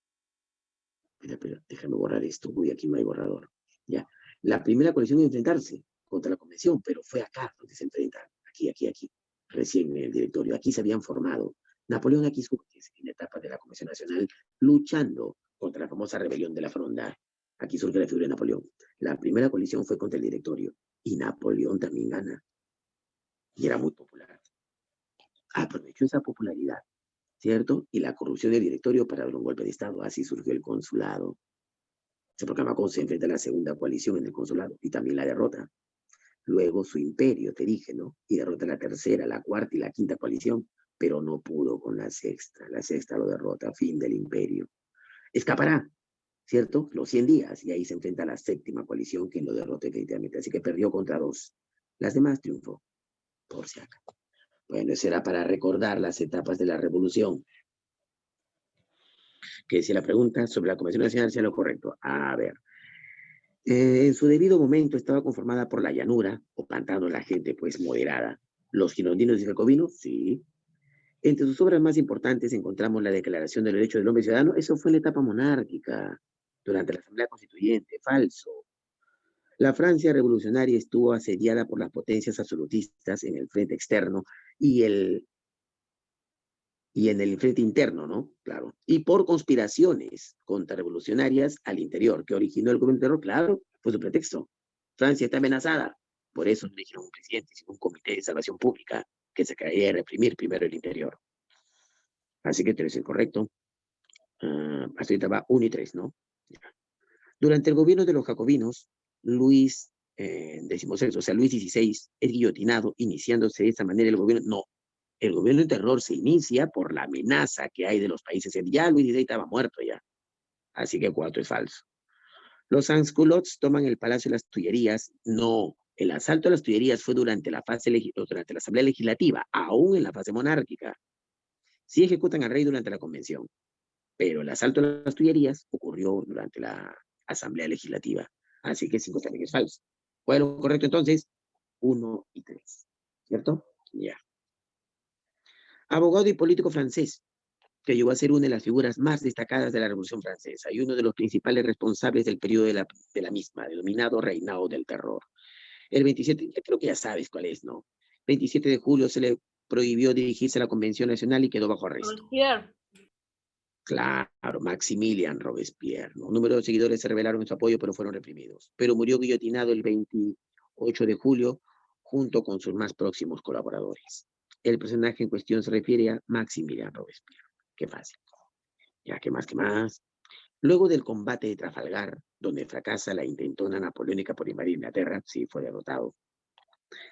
Déjame borrar esto. Uy, aquí no hay borrador. Ya. La primera coalición de enfrentarse contra la convención, pero fue acá donde se enfrentan. Aquí. Recién en el directorio. Aquí se habían formado. Napoleón aquí surge en la etapa de la Convención Nacional, luchando contra la famosa rebelión de la Fronda. Aquí surge la figura de Napoleón. La primera coalición fue contra el directorio. Y Napoleón también gana. Y era muy popular. Aprovechó esa popularidad, ¿cierto? Y la corrupción del directorio para dar un golpe de Estado. Así surgió el consulado. Se proclama como se enfrenta a la segunda coalición en el consulado y también la derrota. Luego su imperio, te dije, ¿no? Y derrota la tercera, la cuarta y la quinta coalición, pero no pudo con la sexta. La sexta lo derrota, fin del imperio. Escapará, ¿cierto? Los 100 días, y ahí se enfrenta a la séptima coalición, que lo derrota definitivamente. Así que perdió contra 2. Las demás triunfó, por si acaso. Bueno, eso era para recordar las etapas de la revolución. Que si la pregunta sobre la Convención Nacional sea lo correcto. A ver. En su debido momento estaba conformada por la llanura, o pantano, la gente pues moderada. Los girondinos y jacobinos, sí. Entre sus obras más importantes encontramos la Declaración del Derecho del Hombre Ciudadano. Eso fue en la etapa monárquica, durante la Asamblea Constituyente. Falso. La Francia revolucionaria estuvo asediada por las potencias absolutistas en el frente externo y en el frente interno, ¿no? Claro. Y por conspiraciones contrarrevolucionarias al interior, que originó el gobierno de terror, claro, fue su pretexto. Francia está amenazada. Por eso no eligieron un presidente, sino un comité de salvación pública que se quería reprimir primero el interior. Así que 3 es correcto. Hasta ahorita va 1 y 3, ¿no? Durante el gobierno de los jacobinos, Luis XVI, o sea, Luis XVI, es guillotinado, iniciándose de esa manera el gobierno. No, el gobierno de terror se inicia por la amenaza que hay de los países. Ya Luis XVI estaba muerto ya. Así que 4 es falso. Los sans-culottes toman el Palacio de las Tullerías. No, el asalto a las Tullerías fue durante la Asamblea Legislativa, aún en la fase monárquica. Sí ejecutan al rey durante la convención, pero el asalto a las Tullerías ocurrió durante la Asamblea Legislativa. Así que 5 también es falso. ¿Cuál es lo correcto entonces? 1 y 3. ¿Cierto? Ya. Abogado y político francés, que llegó a ser una de las figuras más destacadas de la Revolución Francesa y uno de los principales responsables del periodo de la misma, denominado Reinado del Terror. El 27, creo que ya sabes cuál es, ¿no? 27 de julio se le prohibió dirigirse a la Convención Nacional y quedó bajo arresto. Robespierre. Claro, Maximilian Robespierre, ¿no? Número de seguidores se rebelaron en su apoyo, pero fueron reprimidos. Pero murió guillotinado el 28 de julio junto con sus más próximos colaboradores. El personaje en cuestión se refiere a Maximilian Robespierre. Qué fácil. Ya, ¿qué más, qué más? Luego del combate de Trafalgar, donde fracasa la intentona napoleónica por invadir Inglaterra, sí fue derrotado,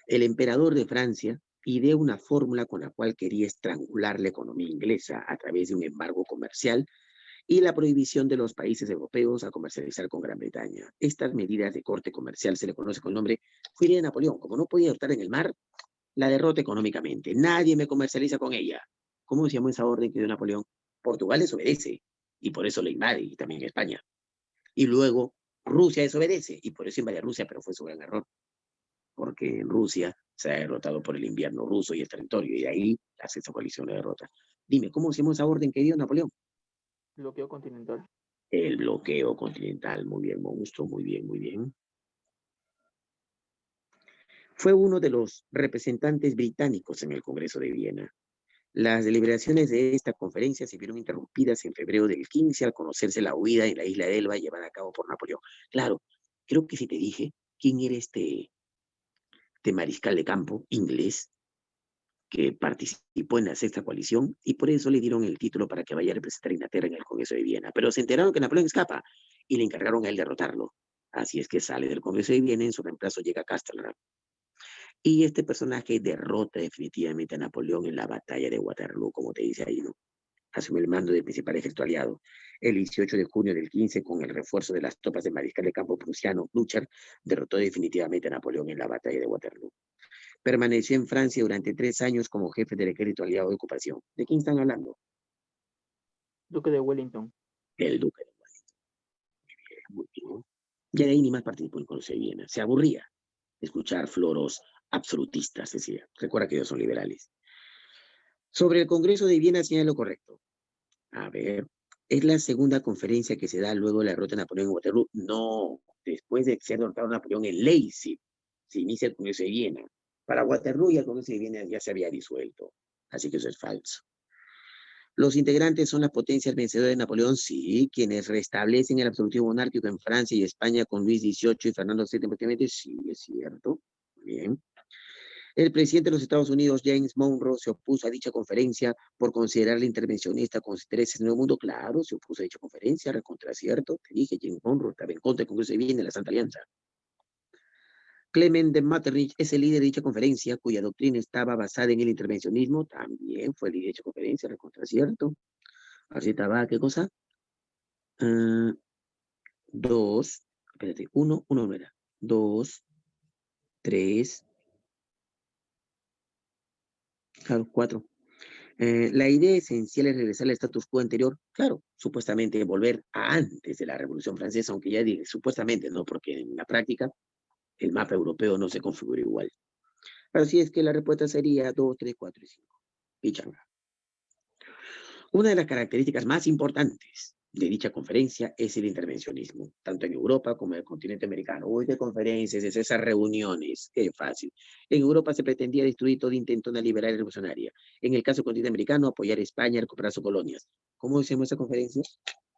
el emperador de Francia ideó una fórmula con la cual quería estrangular la economía inglesa a través de un embargo comercial y la prohibición de los países europeos a comercializar con Gran Bretaña. Estas medidas de corte comercial se le conoce con el nombre Furia de Napoleón. Como no podía estar en el mar, la derrota económicamente. Nadie me comercializa con ella. ¿Cómo se llamó esa orden que dio Napoleón? Portugal desobedece y por eso le invade, y también España. Y luego Rusia desobedece y por eso invade a Rusia, pero fue su gran error, porque en Rusia se ha derrotado por el invierno ruso y el territorio, y de ahí la sexta coalición la derrota. Dime, ¿cómo se llamó esa orden que dio Napoleón? Bloqueo continental. El bloqueo continental. Muy bien, monstruo, muy bien, muy bien. Fue uno de los representantes británicos en el Congreso de Viena. Las deliberaciones de esta conferencia se vieron interrumpidas en febrero del 15 al conocerse la huida en la isla de Elba llevada a cabo por Napoleón. Claro, creo que si te dije quién era este mariscal de campo inglés que participó en la sexta coalición y por eso le dieron el título para que vaya a representar a Inglaterra en el Congreso de Viena. Pero se enteraron que Napoleón escapa y le encargaron a él derrotarlo. Así es que sale del Congreso de Viena, en su reemplazo llega Castelran. Y este personaje derrota definitivamente a Napoleón en la batalla de Waterloo, como te dice ahí, ¿no? Asume el mando del principal ejército aliado. El 18 de junio del 15, con el refuerzo de las tropas del mariscal de campo prusiano Blücher, derrotó definitivamente a Napoleón en la batalla de Waterloo. Permaneció en Francia durante 3 años como jefe del ejército aliado de ocupación. ¿De quién están hablando? Duque de Wellington. El duque de Wellington. Muy bien. Y de ahí ni más participó en el Congreso de Viena. Se aburría de escuchar floros absolutistas, decía. Recuerda que ellos son liberales. Sobre el Congreso de Viena señala lo correcto. A ver, ¿es la segunda conferencia que se da luego de la derrota de Napoleón en Waterloo? No, después de ser derrotado Napoleón en Leipzig, se inicia el Congreso de Viena. Para Waterloo ya el Congreso de Viena ya se había disuelto, así que eso es falso. ¿Los integrantes son las potencias vencedoras de Napoleón? Sí. ¿Quienes restablecen el absolutismo monárquico en Francia y España con Luis XVIII y Fernando VII prácticamente? Sí, es cierto. Bien. El presidente de los Estados Unidos, James Monroe, se opuso a dicha conferencia por considerarla intervencionista con intereses en el Nuevo Mundo. Claro, se opuso a dicha conferencia, recontra cierto. Te dije, James Monroe estaba en contra del Congreso de Viena de la Santa Alianza. Clement de Metternich es el líder de dicha conferencia, cuya doctrina estaba basada en el intervencionismo. También fue el líder de dicha conferencia, recontra cierto. Así estaba, ¿qué cosa? 2, espérate, 1 no era. 2, 3, claro, 4. La idea esencial es regresar al status quo anterior, claro, supuestamente volver a antes de la Revolución Francesa, aunque ya dije supuestamente, no, porque en la práctica el mapa europeo no se configura igual. Así es que la respuesta sería 2, 3, 4 y 5. Pichanga. Una de las características más importantes de dicha conferencia es el intervencionismo, tanto en Europa como en el continente americano. Uy, qué conferencias, es esas reuniones, qué fácil. En Europa se pretendía destruir todo intentona liberal y revolucionaria. En el caso del continente americano, apoyar a España a recuperar sus colonias. ¿Cómo hicimos esa conferencia?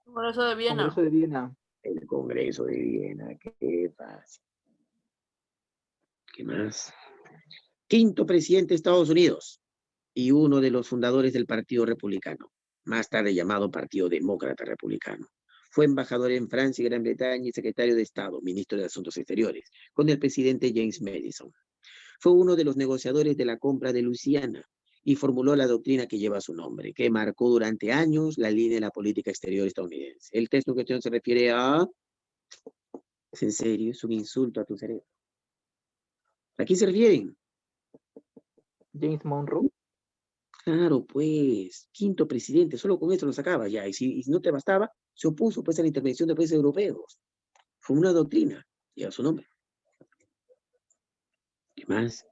Congreso de Viena. Congreso de Viena. El Congreso de Viena, qué fácil. ¿Qué más? Quinto presidente de Estados Unidos y uno de los fundadores del Partido Republicano, más tarde llamado Partido Demócrata Republicano. Fue embajador en Francia y Gran Bretaña y secretario de Estado, ministro de Asuntos Exteriores, con el presidente James Madison. Fue uno de los negociadores de la compra de Luisiana y formuló la doctrina que lleva su nombre, que marcó durante años la línea de la política exterior estadounidense. El texto en cuestión se refiere a Es en serio, es un insulto a tu cerebro. ¿A quién se refieren? James Monroe. Claro, pues, quinto presidente, solo con esto lo sacaba ya, y si no te bastaba, se opuso pues a la intervención de países europeos. Fue una doctrina, lleva su nombre. ¿Qué más?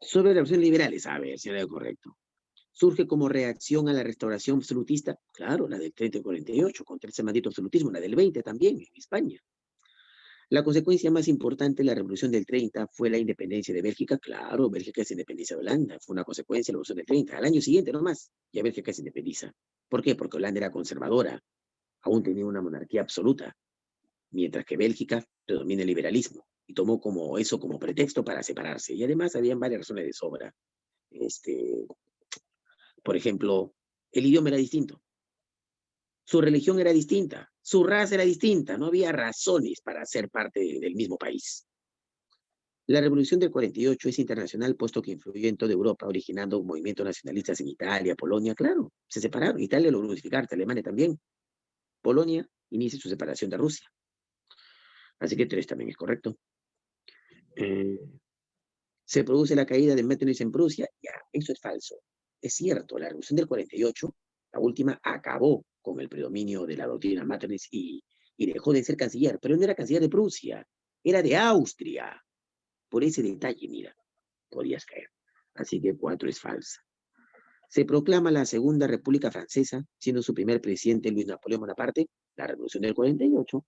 Sobre las opciones liberales, a ver si era lo correcto. Surge como reacción a la restauración absolutista, claro, la del 30 y 48, contra ese maldito absolutismo, la del 20 también, en España. La consecuencia más importante de la revolución del 30 fue la independencia de Bélgica. Claro, Bélgica se independiza de Holanda. Fue una consecuencia de la revolución del 30. Al año siguiente nomás, ya Bélgica se independiza. ¿Por qué? Porque Holanda era conservadora. Aún tenía una monarquía absoluta. Mientras que Bélgica predomina el liberalismo. Y tomó como eso como pretexto para separarse. Y además habían varias razones de sobra. Por ejemplo, el idioma era distinto. Su religión era distinta, su raza era distinta, no había razones para ser parte del mismo país. La Revolución del 48 es internacional, puesto que influyó en toda Europa, originando movimientos nacionalistas en Italia, Polonia, claro, se separaron. Italia logró unificarse, Alemania también. Polonia inicia su separación de Rusia. Así que 3 también es correcto. Se produce la caída de Metternich en Prusia, ya, eso es falso. Es cierto, la Revolución del 48, la última, acabó con el predominio de la doctrina Metternich y dejó de ser canciller, pero no era canciller de Prusia, era de Austria. Por ese detalle, mira, podías caer. Así que 4 es falsa. Se proclama la Segunda República Francesa, siendo su primer presidente Luis Napoleón Bonaparte. La Revolución del 48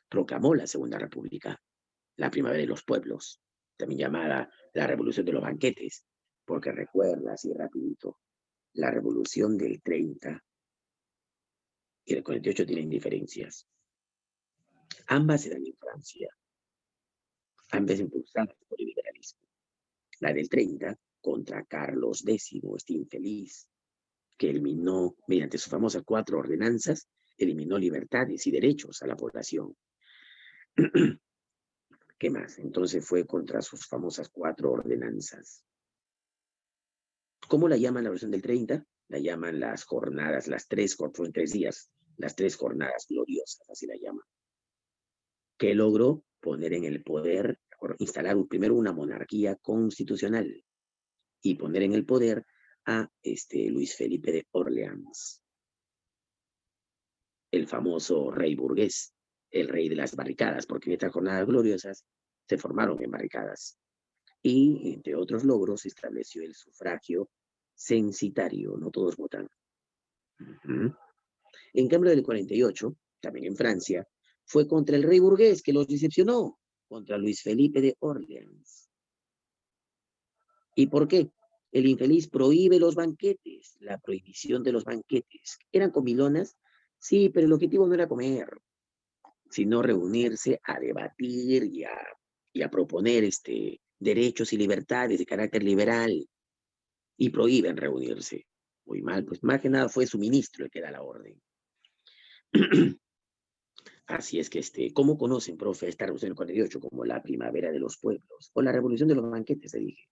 proclamó la Segunda República, la primavera de los pueblos, también llamada la Revolución de los Banquetes, porque recuerda así rapidito, la Revolución del 30 y el 48 tienen diferencias. Ambas se dan en Francia, ambas impulsadas por el liberalismo. La del 30 contra Carlos X, este infeliz, que eliminó, mediante sus famosas 4 ordenanzas, eliminó libertades y derechos a la población. ¿Qué más? Entonces fue contra sus famosas 4 ordenanzas. ¿Cómo la llaman la versión del 30? La llaman las jornadas, las 3, fueron 3 días, las 3 jornadas gloriosas, así la llaman. Que logró poner en el poder, instalar primero una monarquía constitucional y poner en el poder a Luis Felipe de Orleans, el famoso rey burgués, el rey de las barricadas, porque en estas jornadas gloriosas se formaron en barricadas. Y, entre otros logros, estableció el sufragio censitario, no todos votan. En cambio, del 48, también en Francia, fue contra el rey burgués que los decepcionó, contra Luis Felipe de Orleans. ¿Y por qué? El infeliz prohíbe los banquetes, la prohibición de los banquetes. ¿Eran comilonas? Sí, pero el objetivo no era comer, sino reunirse a debatir y a proponer derechos y libertades de carácter liberal. Y prohíben reunirse. Muy mal, pues más que nada fue su ministro el que da la orden. Así es que, ¿cómo conocen, profe, esta revolución del 48 como la primavera de los pueblos? O la revolución de los banquetes, se dije.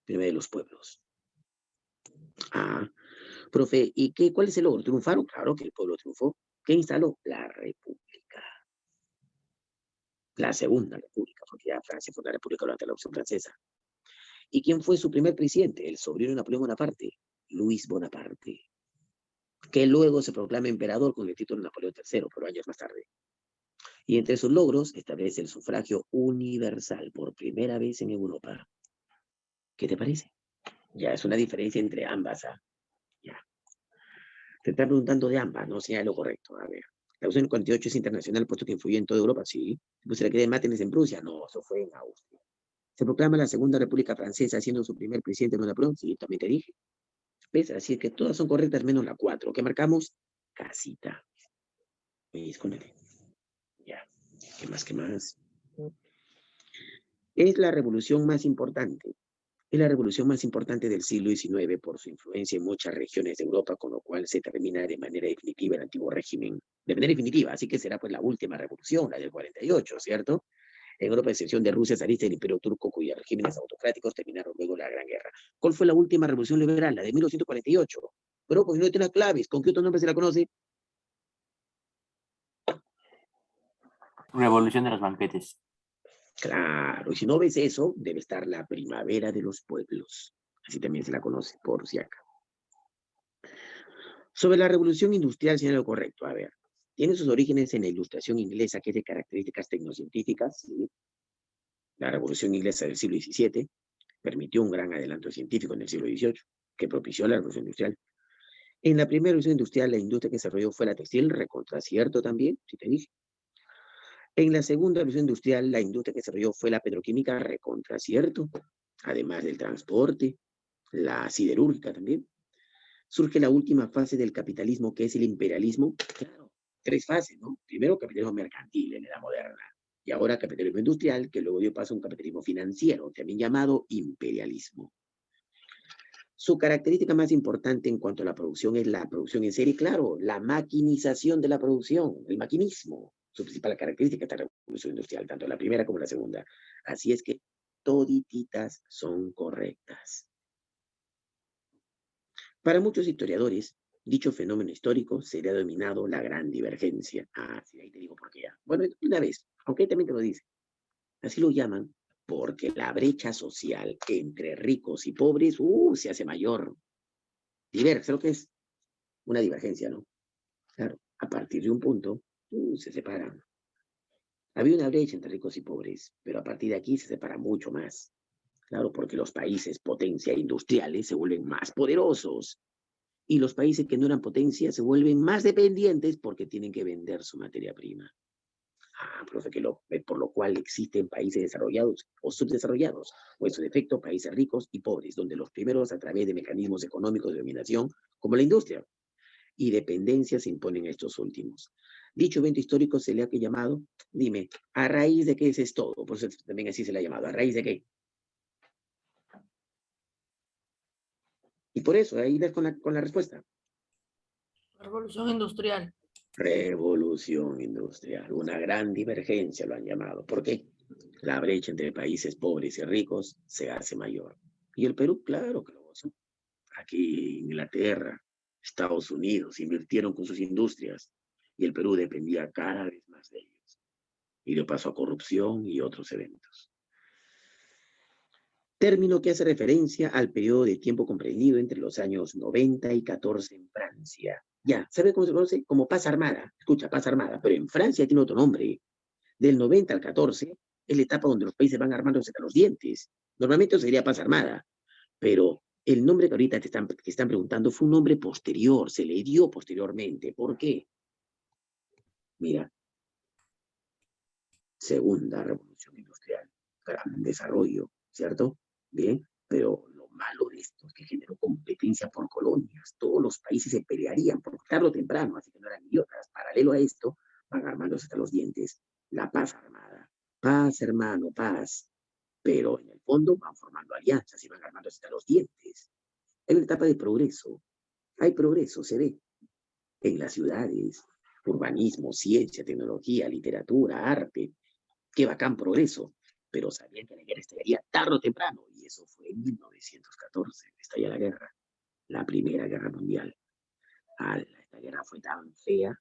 Primavera de los pueblos. Ah, profe, ¿y cuál es el logro? ¿Triunfaron? Claro que el pueblo triunfó. ¿Qué instaló? La república. La segunda república, porque ya Francia fue una república durante la Revolución Francesa. ¿Y quién fue su primer presidente? El sobrino de Napoleón Bonaparte, Luis Bonaparte, que luego se proclama emperador con el título de Napoleón III, pero años más tarde. Y entre sus logros establece el sufragio universal por primera vez en Europa. ¿Qué te parece? Ya es una diferencia entre ambas. Ya. Te está preguntando de ambas, no sea lo correcto. A ver. La Revolución del 48 es internacional, puesto que influyó en toda Europa, sí. ¿Se la queda de Metternich en Prusia? No, eso fue en Austria. Se proclama la Segunda República Francesa, siendo su primer presidente Napoleón, sí, también te dije. ¿Ves? Así que todas son correctas menos la 4, que marcamos casita. ¿Veis con él? Ya. ¿Qué más? ¿Qué más? Es la revolución más importante. Es la revolución más importante del siglo XIX por su influencia en muchas regiones de Europa, con lo cual se termina de manera definitiva el antiguo régimen. De manera definitiva, así que será pues la última revolución, la del 48, ¿cierto? En Europa, a excepción de Rusia, zarista y el Imperio Turco, cuyos regímenes autocráticos terminaron luego la Gran Guerra. ¿Cuál fue la última revolución liberal? La de 1948. Pero pues no tiene las claves. ¿Con qué otro nombre se la conoce? Revolución de los banquetes. Claro, y si no ves eso, debe estar la primavera de los pueblos. Así también se la conoce, por si acá. Sobre la revolución industrial, señor, lo correcto. A ver, tiene sus orígenes en la ilustración inglesa, que es de características tecnocientíficas. ¿Sí? La revolución inglesa del siglo XVII permitió un gran adelanto científico en el siglo XVIII, que propició la revolución industrial. En la primera revolución industrial, la industria que se desarrolló fue la textil, recontra cierto también, si te dije. En la segunda revolución industrial, la industria que se desarrolló fue la petroquímica, recontra cierto, además del transporte, la siderúrgica también. Surge la última fase del capitalismo, que es el imperialismo. Claro, tres fases, ¿no? Primero, capitalismo mercantil en la edad moderna, y ahora capitalismo industrial, que luego dio paso a un capitalismo financiero, también llamado imperialismo. Su característica más importante en cuanto a la producción es la producción en serie, claro, la maquinización de la producción, el maquinismo, su principal característica de esta revolución industrial, tanto la primera como la segunda. Así es que todititas son correctas. Para muchos historiadores, dicho fenómeno histórico sería denominado la gran divergencia. Ah, sí, ahí te digo por qué ya. Bueno, una vez, aunque también te lo dice. Así lo llaman porque la brecha social entre ricos y pobres se hace mayor. Diversa, lo que es una divergencia, ¿no? Claro, a partir de un punto, se separan. Había una brecha entre ricos y pobres, pero a partir de aquí se separa mucho más. Claro, porque los países potencia industriales se vuelven más poderosos y los países que no eran potencia se vuelven más dependientes porque tienen que vender su materia prima. Ah, profe, por lo cual existen países desarrollados o subdesarrollados, o en su defecto países ricos y pobres, donde los primeros a través de mecanismos económicos de dominación, como la industria, y dependencia se imponen a estos últimos. Dicho evento histórico se le ha llamado, dime, ¿a raíz de qué es todo? Por eso también así se le ha llamado, ¿a raíz de qué? Y por eso, ahí ves con la respuesta. Revolución industrial. Revolución industrial, una gran divergencia lo han llamado. ¿Por qué? La brecha entre países pobres y ricos se hace mayor. Y el Perú, claro que lo gozó. Aquí Inglaterra, Estados Unidos invirtieron con sus industrias y el Perú dependía cada vez más de ellos. Y dio paso a corrupción y otros eventos. Término que hace referencia al periodo de tiempo comprendido entre los años 90 y 14 en Francia. Ya, ¿sabe cómo se conoce? Como paz armada. Escucha, paz armada, pero en Francia tiene otro nombre. Del 90 al 14 es la etapa donde los países van armándose hasta los dientes. Normalmente eso sería paz armada, pero el nombre que ahorita te están preguntando fue un nombre posterior, se le dio posteriormente. ¿Por qué? Mira, segunda revolución industrial, gran desarrollo, ¿cierto? Bien, pero lo malo de esto es que generó competencia por colonias. Todos los países se pelearían por tarde o temprano, así que no eran idiotas. Paralelo a esto, van armándose hasta los dientes. La paz armada. Paz, hermano, paz. Pero en el fondo van formando alianzas y van armándose hasta los dientes. Hay una etapa de progreso. Hay progreso, se ve en las ciudades. Urbanismo, ciencia, tecnología, literatura, arte. Qué bacán progreso. Pero sabían que la guerra estallaría tarde o temprano. Y eso fue en 1914. Estalla la guerra. La Primera Guerra Mundial. Esta guerra fue tan fea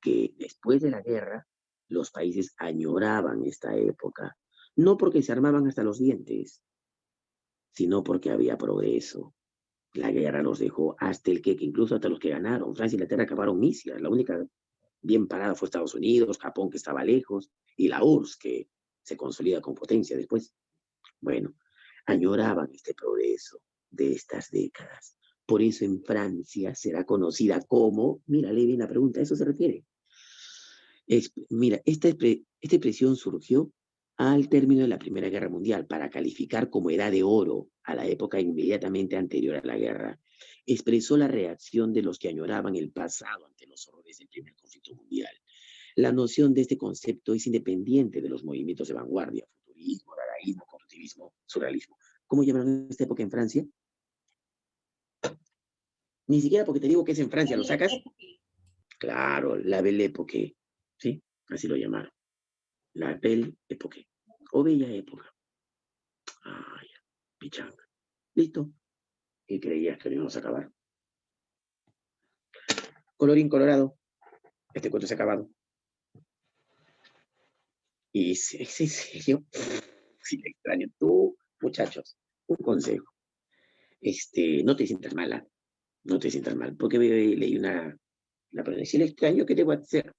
que después de la guerra los países añoraban esta época. No porque se armaban hasta los dientes, sino porque había progreso. La guerra los dejó hasta el que incluso hasta los que ganaron. Francia y Inglaterra acabaron misias. La única bien parada fue Estados Unidos, Japón que estaba lejos, y la URSS que se consolida con potencia después. Bueno, añoraban este progreso de estas décadas. Por eso en Francia será conocida como, mira, lee bien la pregunta, ¿a eso se refiere? Mira, esta expresión surgió al término de la Primera Guerra Mundial para calificar como edad de oro a la época inmediatamente anterior a la guerra. Expresó la reacción de los que añoraban el pasado ante los horrores del primer conflicto mundial. La noción de este concepto es independiente de los movimientos de vanguardia, futurismo, dadaísmo, constructivismo, surrealismo. ¿Cómo llamaron esta época en Francia? Ni siquiera porque te digo que es en Francia, ¿lo sacas? Claro, la Belle Époque, ¿sí? Así lo llamaron. La Belle Époque, o Bella Época. Ah, ya, pichanga. ¿Listo? ¿Y creías que no íbamos a acabar? Colorín colorado, este cuento se ha acabado. Y es en serio, sí le extraño. Tú, muchachos, un consejo. No te sientas mala, no te sientas mal, porque leí una pregunta. Si le extraño, ¿qué te voy a hacer?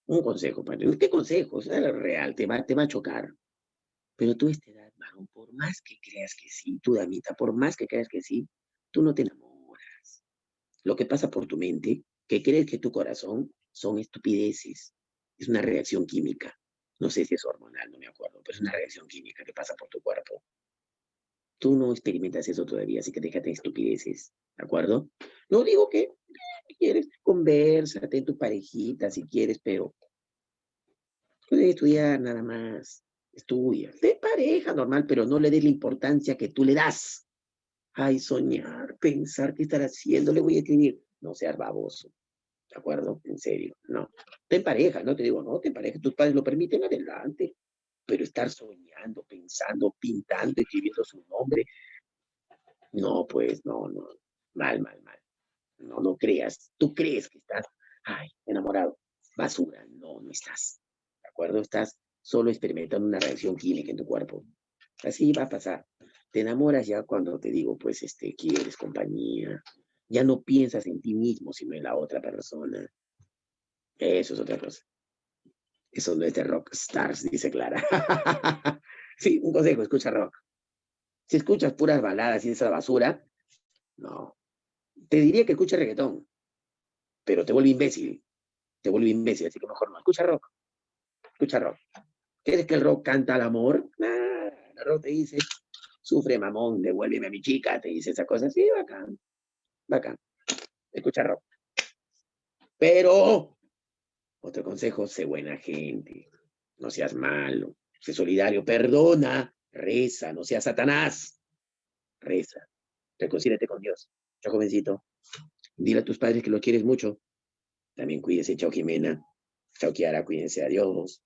Un consejo, padre. ¿Qué consejo? Es real, te va a chocar. Pero tú a esta edad, varón, por más que creas que sí, tú, damita, por más que creas que sí, tú no te enamoras. Lo que pasa por tu mente, que crees que tu corazón son estupideces. Es una reacción química. No sé si es hormonal, no me acuerdo, pero es una reacción química que pasa por tu cuerpo. Tú no experimentas eso todavía, así que déjate de estupideces, ¿de acuerdo? No digo que quieres, conversate en tu parejita si quieres, pero puedes estudiar nada más. Estudia, de pareja normal, pero no le des la importancia que tú le das. Ay, soñar, pensar qué estar haciendo, le voy a escribir. No seas baboso, ¿de acuerdo? En serio, no. Ten pareja, no te digo, no, ten pareja, tus padres lo permiten, adelante. Pero estar soñando, pensando, pintando, escribiendo su nombre, no, pues, no, no. Mal, mal, mal. No, no creas. Tú crees que estás, ay, enamorado. Basura. No, no estás. ¿De acuerdo? Estás solo experimentando una reacción química en tu cuerpo. Así va a pasar. Te enamoras ya cuando te digo, pues, quieres compañía. Ya no piensas en ti mismo, sino en la otra persona. Eso es otra cosa. Eso no es de rock stars, dice Clara. Sí, un consejo, escucha rock. Si escuchas puras baladas y esa basura, no. Te diría que escuches reggaetón, pero te vuelve imbécil. Te vuelve imbécil, así que mejor no. Escucha rock. Escucha rock. ¿Quieres que el rock canta al amor? Nah, el rock te dice, sufre mamón, devuélveme a mi chica, te dice esa cosa. Sí, bacán, bacán. Escucha rock. Pero, otro consejo, sé buena gente. No seas malo, sé solidario, perdona, reza, no seas Satanás. Reza, reconcíliate con Dios. Chao, jovencito. Dile a tus padres que los quieres mucho. También cuídese, chao, Jimena. Chao, Kiara, cuídense, adiós.